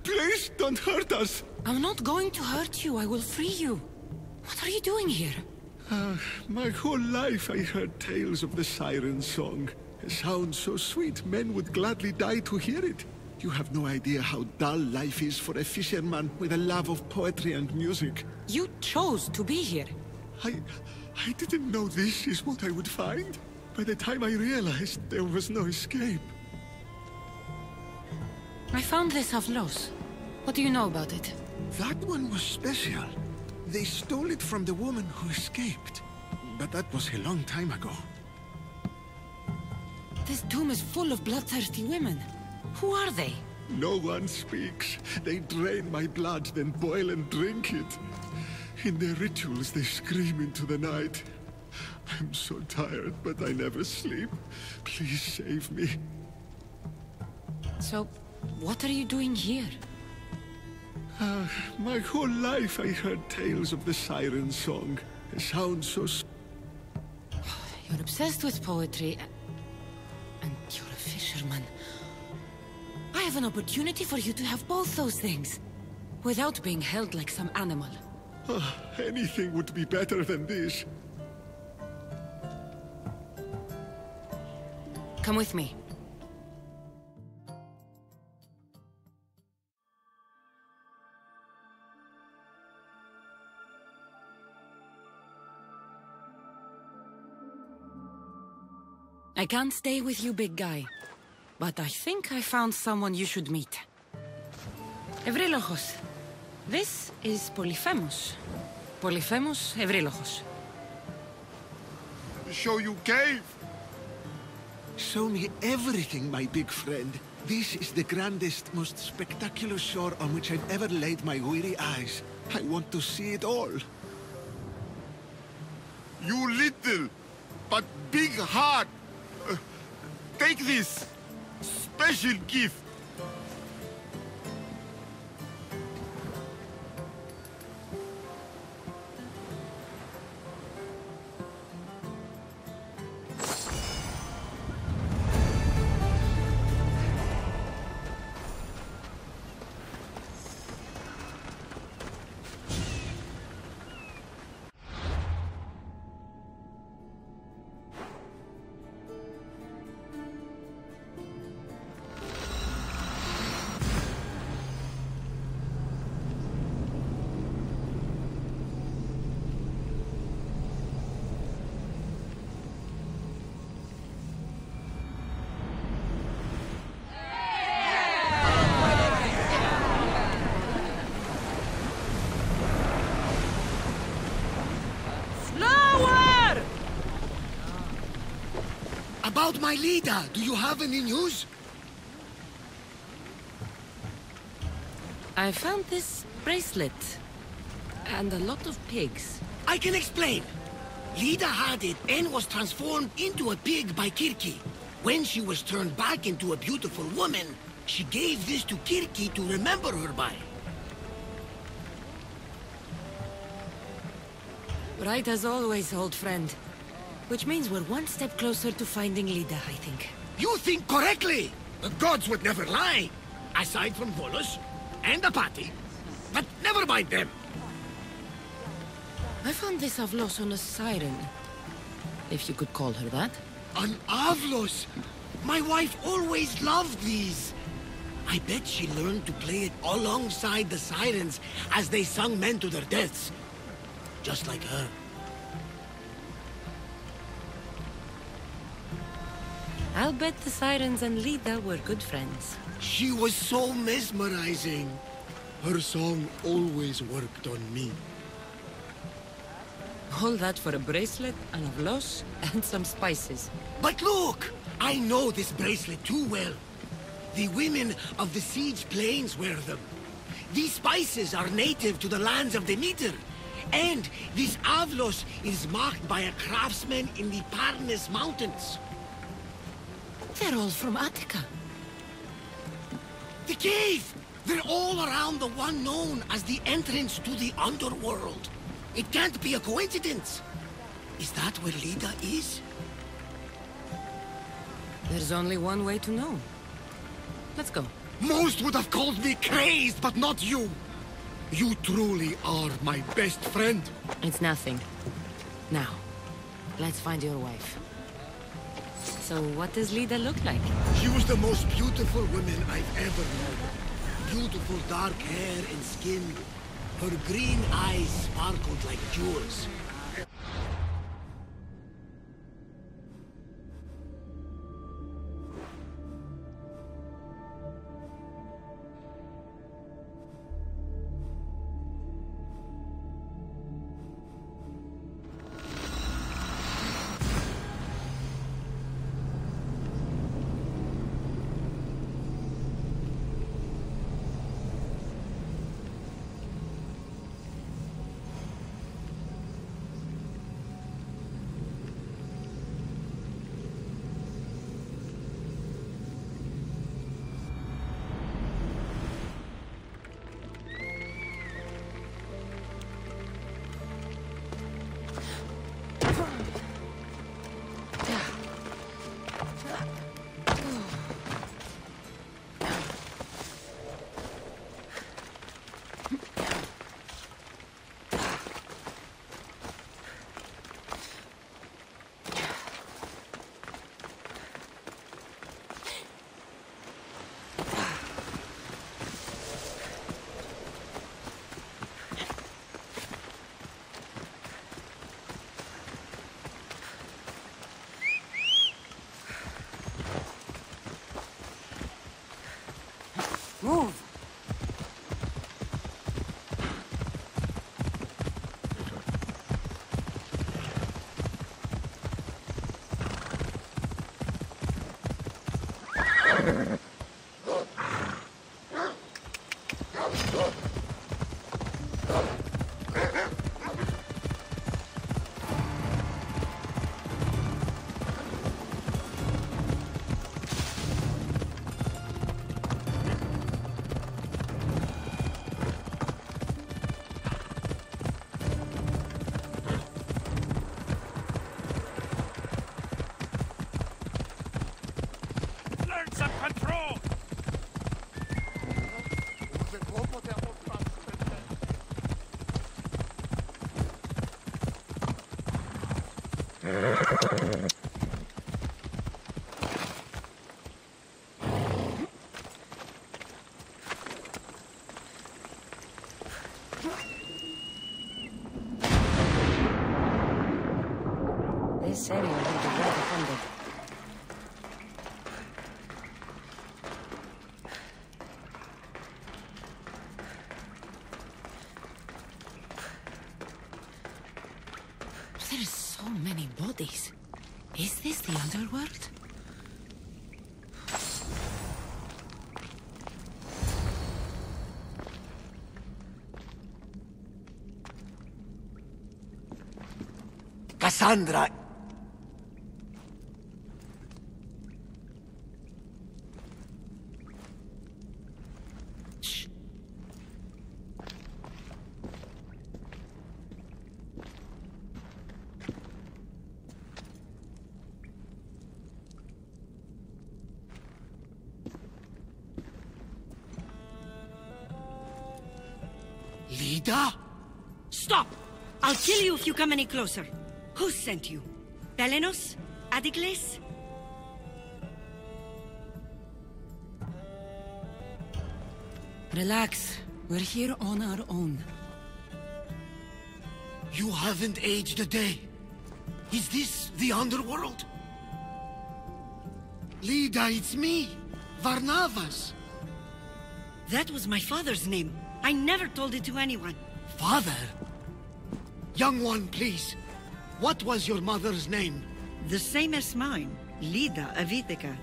Please don't hurt us! I'm not going to hurt you. I will free you. What are you doing here? My whole life I heard tales of the siren song. A sound so sweet, men would gladly die to hear it. You have no idea how dull life is for a fisherman with a love of poetry and music. You chose to be here. I didn't know this is what I would find. By the time I realized there was no escape. I found this Avlos. What do you know about it? That one was special. They stole it from the woman who escaped. But that was a long time ago. This tomb is full of bloodthirsty women. Who are they? No one speaks. They drain my blood, then boil and drink it. In their rituals, they scream into the night. I'm so tired, but I never sleep. Please save me. So, what are you doing here? My whole life I heard tales of the siren song. A sound so... You're obsessed with poetry, and you're a fisherman. I have an opportunity for you to have both those things, without being held like some animal. Anything would be better than this. Come with me. I can't stay with you, big guy. But I think I found someone you should meet. Ευρύλοχος. This is Polyphemus. Polyphemus Ευρύλοχος. Show you cave? Show me everything, my big friend. This is the grandest, most spectacular shore on which I've ever laid my weary eyes. I want to see it all. You little, but big heart. Take this special gift. About my leader, do you have any news? I found this bracelet. And a lot of pigs. I can explain. Lida had it and was transformed into a pig by Kirki. When she was turned back into a beautiful woman, she gave this to Kirki to remember her by. Right as always, old friend. Which means we're one step closer to finding Lida, I think. You think correctly! The gods would never lie! Aside from Volos and Apati. But never mind them! I found this Avlos on a siren. If you could call her that. An Avlos! My wife always loved these! I bet she learned to play it alongside the sirens as they sung men to their deaths. Just like her. I'll bet the sirens and Lida were good friends. She was so mesmerizing. Her song always worked on me. All that for a bracelet, an Avlos, and some spices. But look! I know this bracelet too well. The women of the Siege Plains wear them. These spices are native to the lands of Demeter. And this Avlos is marked by a craftsman in the Parnes Mountains. They're all from Attica. The cave! They're all around the one known as the entrance to the underworld. It can't be a coincidence. Is that where Lida is? There's only one way to know. Let's go. Most would have called me crazed, but not you. You truly are my best friend. It's nothing. Now, let's find your wife. So what does Lida look like? She was the most beautiful woman I've ever known. Beautiful dark hair and skin. Her green eyes sparkled like jewels. Move! This area will be well defended. There are so many bodies. Is this the underworld? Cassandra! Lida? Stop! I'll kill you if you come any closer. Who sent you? Belenos? Adigles? Relax. We're here on our own. You haven't aged a day. Is this the underworld? Lida, it's me, Varnavas. That was my father's name. I never told it to anyone. Father? Young one, please. What was your mother's name? The same as mine. Lida of Ithaca.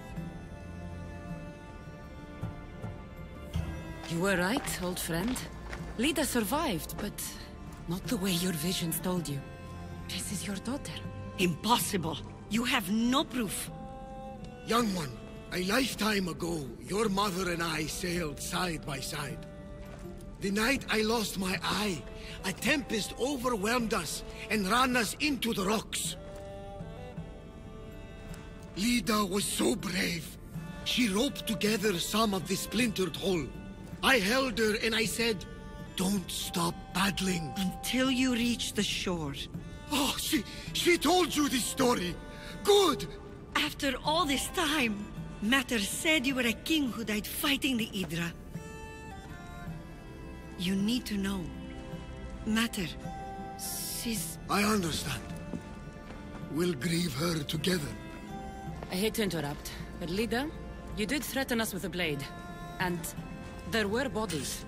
You were right, old friend. Lida survived, but not the way your visions told you. This is your daughter. Impossible. You have no proof. Young one, A lifetime ago, your mother and I sailed side by side. The night I lost my eye, a tempest overwhelmed us and ran us into the rocks. Lida was so brave. She roped together some of the splintered hull. I held her and I said, "Don't stop paddling." Until you reach the shore. Oh, she told you this story. Good! After all this time, Matter said you were a king who died fighting the Hydra. You need to know. Matter, she's... I understand. We'll grieve her together. I hate to interrupt, but Lida, you did threaten us with a blade. And there were bodies.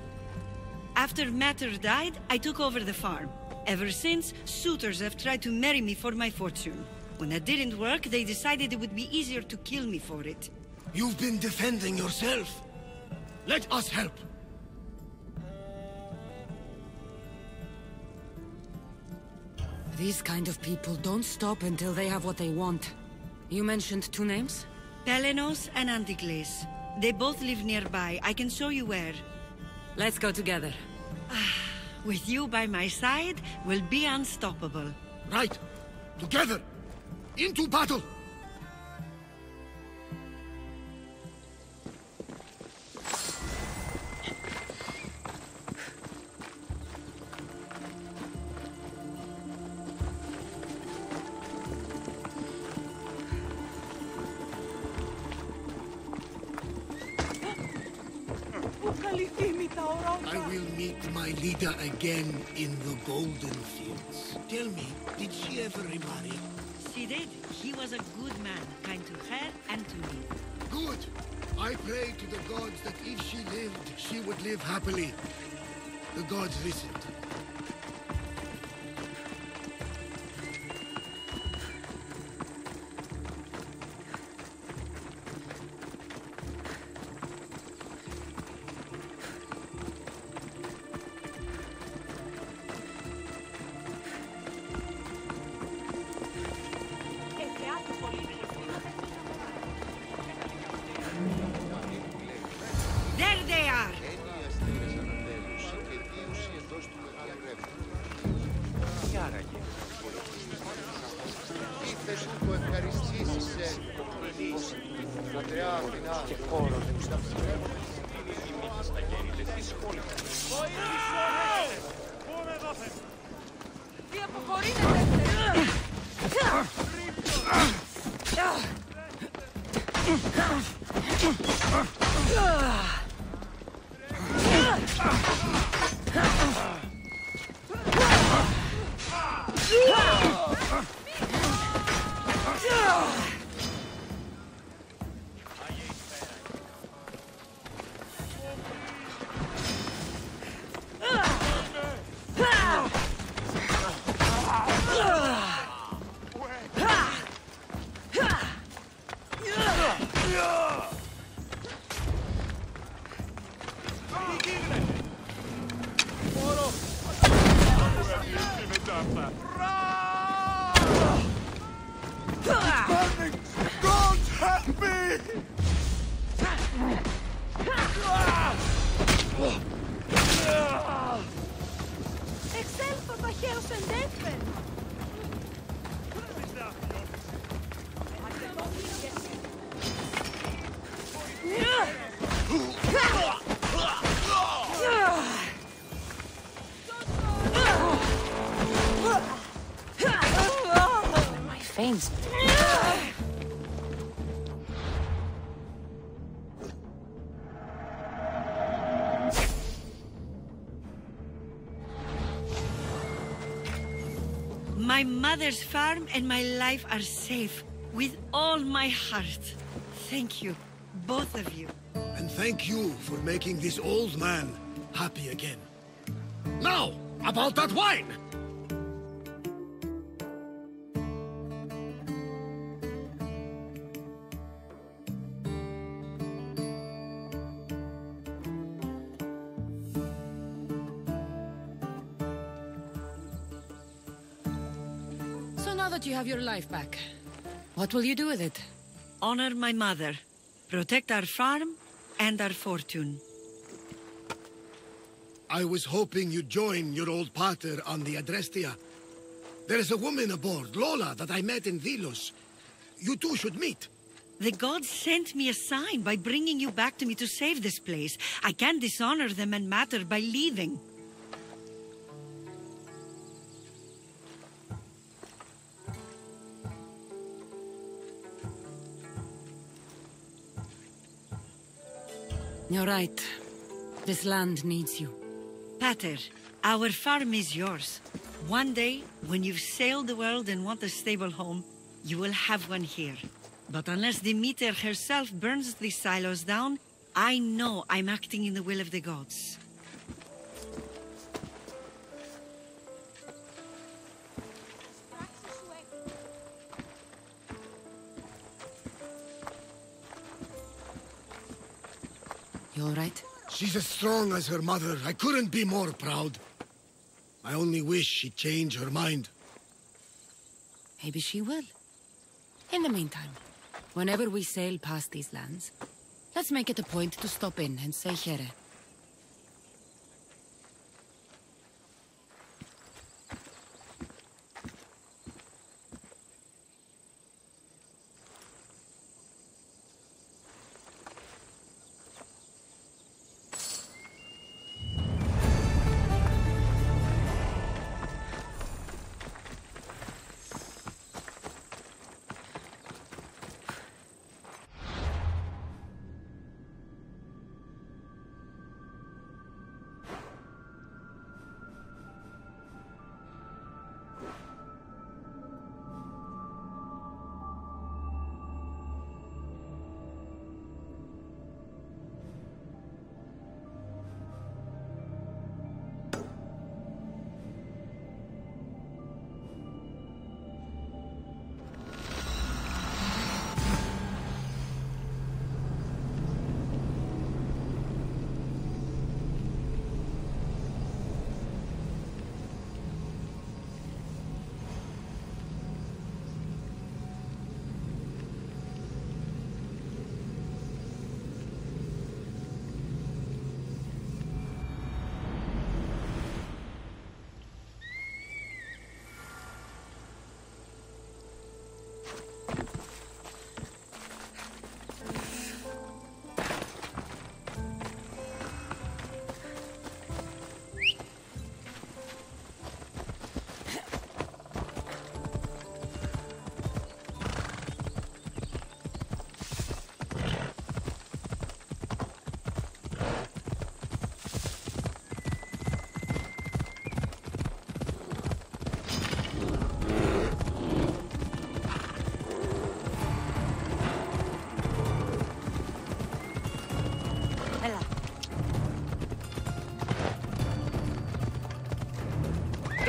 After Matter died, I took over the farm. Ever since, suitors have tried to marry me for my fortune. When that didn't work, they decided it would be easier to kill me for it. You've been defending yourself. Let us help. These kind of people don't stop until they have what they want. You mentioned two names? Pelenos and Antigles. They both live nearby. I can show you where. Let's go together. With you by my side, we'll be unstoppable. Right. Together. Into battle! I will meet my leader again in the Golden Fields. Tell me, did she ever remarry? She did. He was a good man, kind to her and to me. Good. I pray to the gods that if she lived, she would live happily. The gods listened. There they are! My veins. My mother's farm and my life are safe. With all my heart. Thank you, both of you. And thank you for making this old man happy again. Now, about that wine! So now that you have your life back, what will you do with it? Honor my mother. Protect our farm and our fortune. I was hoping you'd join your old pater on the Adrestia. There is a woman aboard, Lola, that I met in Vilos. You two should meet. The gods sent me a sign by bringing you back to me to save this place. I can't dishonor them and Mater by leaving. You're right. This land needs you. Pater, our farm is yours. One day, when you've sailed the world and want a stable home, you will have one here. But unless Demeter herself burns these silos down, I know I'm acting in the will of the gods. You all right? She's as strong as her mother. I couldn't be more proud. I only wish she'd change her mind. Maybe she will. In the meantime, whenever we sail past these lands, let's make it a point to stop in and say here.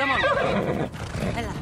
Come on. Ella.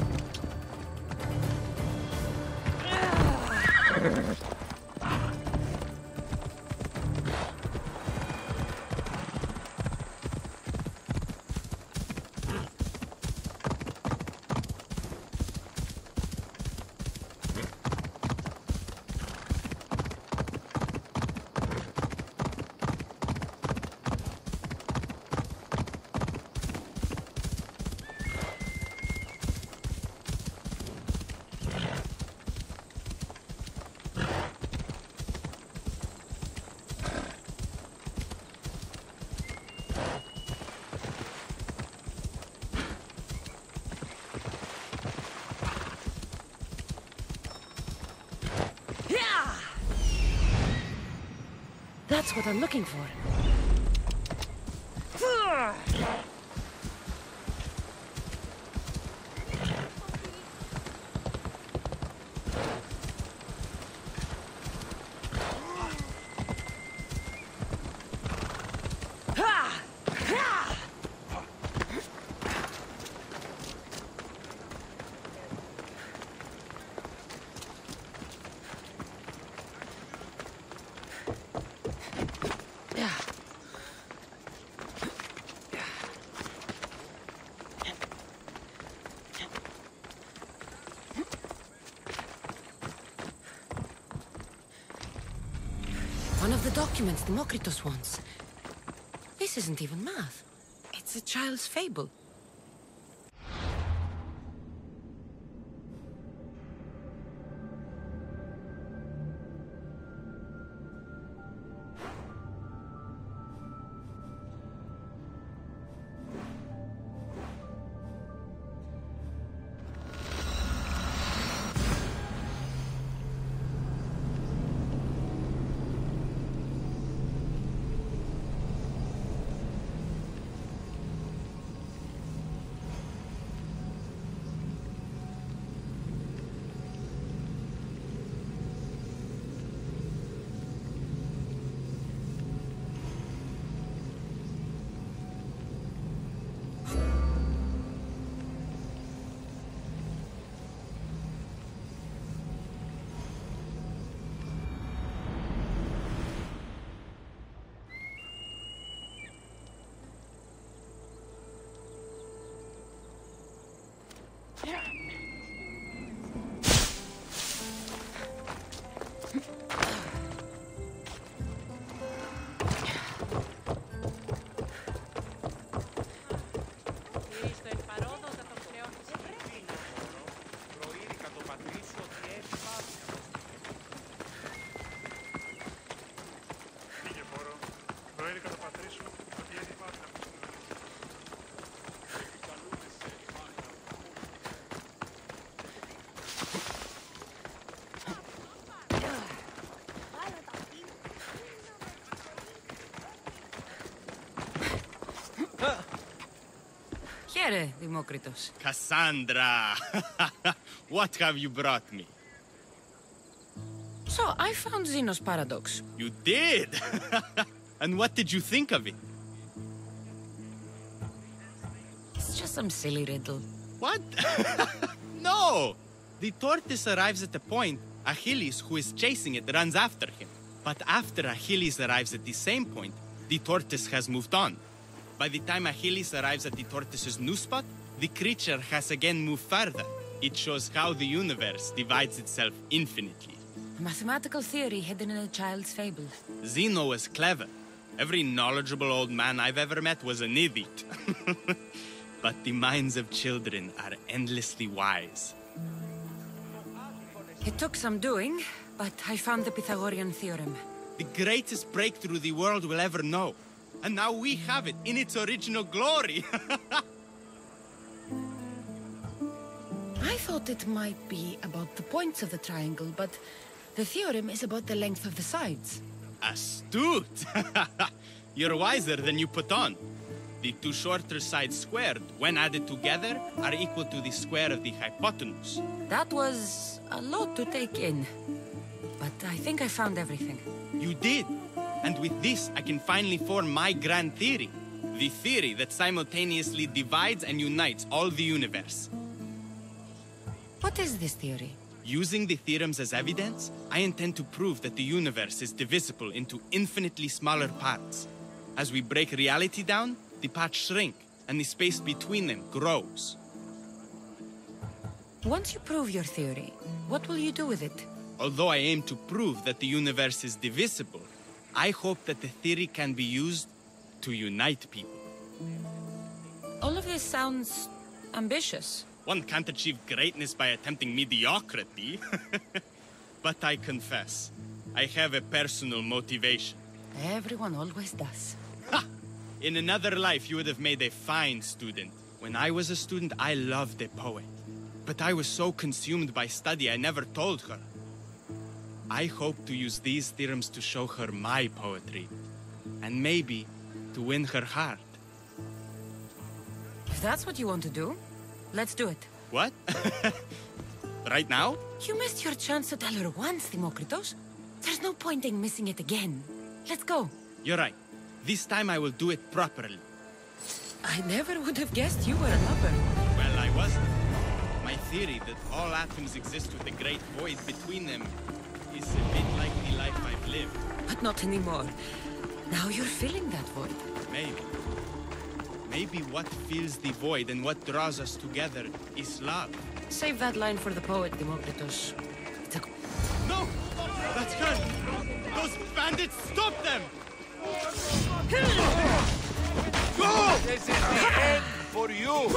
That's what I'm looking for. One of the documents Demokritos wants. This isn't even math. It's a child's fable. Here, Demokritos. Cassandra! What have you brought me? So, I found Zeno's paradox. You did? And what did you think of it? It's just some silly riddle. What? No! The tortoise arrives at a point, Achilles, who is chasing it, runs after him. But after Achilles arrives at the same point, the tortoise has moved on. By the time Achilles arrives at the tortoise's new spot, the creature has again moved further. It shows how the universe divides itself infinitely. A mathematical theory hidden in a child's fable. Zeno was clever. Every knowledgeable old man I've ever met was an idiot. But the minds of children are endlessly wise. It took some doing, but I found the Pythagorean theorem. The greatest breakthrough the world will ever know. And now we have it in its original glory. I thought it might be about the points of the triangle, but the theorem is about the length of the sides. Astute! You're wiser than you put on. The two shorter sides squared, when added together, are equal to the square of the hypotenuse. That was a lot to take in. But I think I found everything. You did! And with this, I can finally form my grand theory. The theory that simultaneously divides and unites all the universe. What is this theory? Using the theorems as evidence, I intend to prove that the universe is divisible into infinitely smaller parts. As we break reality down, the parts shrink, and the space between them grows. Once you prove your theory, what will you do with it? Although I aim to prove that the universe is divisible, I hope that the theory can be used to unite people. All of this sounds ambitious. One can't achieve greatness by attempting mediocrity. But I confess, I have a personal motivation. Everyone always does. Ha! In another life, you would have made a fine student. When I was a student, I loved a poet. But I was so consumed by study, I never told her. I hope to use these theorems to show her my poetry. And maybe to win her heart. If that's what you want to do, let's do it. What? Right now? You missed your chance to tell her once, Demokritos. There's no point in missing it again. Let's go. You're right. This time I will do it properly. I never would have guessed you were a lover. Well, I wasn't. My theory that all atoms exist with a great void between them is a bit like the life I've lived. But not anymore. Now you're filling that void. Maybe. Maybe what fills the void and what draws us together is love. Save that line for the poet, Demokritos. No! That's her! Those bandits, stop them! Go! This is the end for you!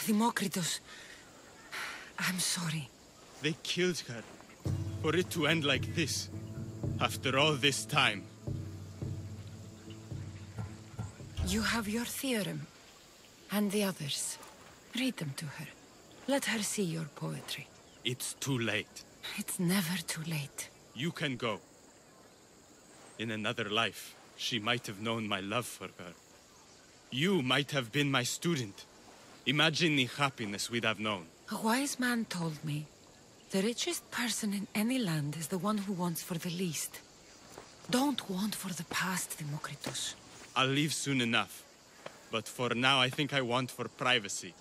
Democritus, I'm sorry. They killed her. For it to end like this. After all this time. You have your theorem. And the others. Read them to her. Let her see your poetry. It's too late. It's never too late. You can go. In another life, she might have known my love for her. You might have been my student. Imagine the happiness we'd have known. A wise man told me, the richest person in any land is the one who wants for the least. Don't want for the past, Democritus. I'll leave soon enough. But for now, I think I want for privacy.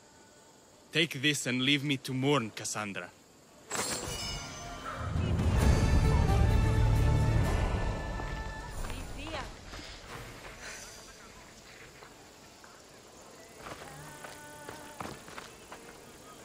Take this and leave me to mourn, Cassandra.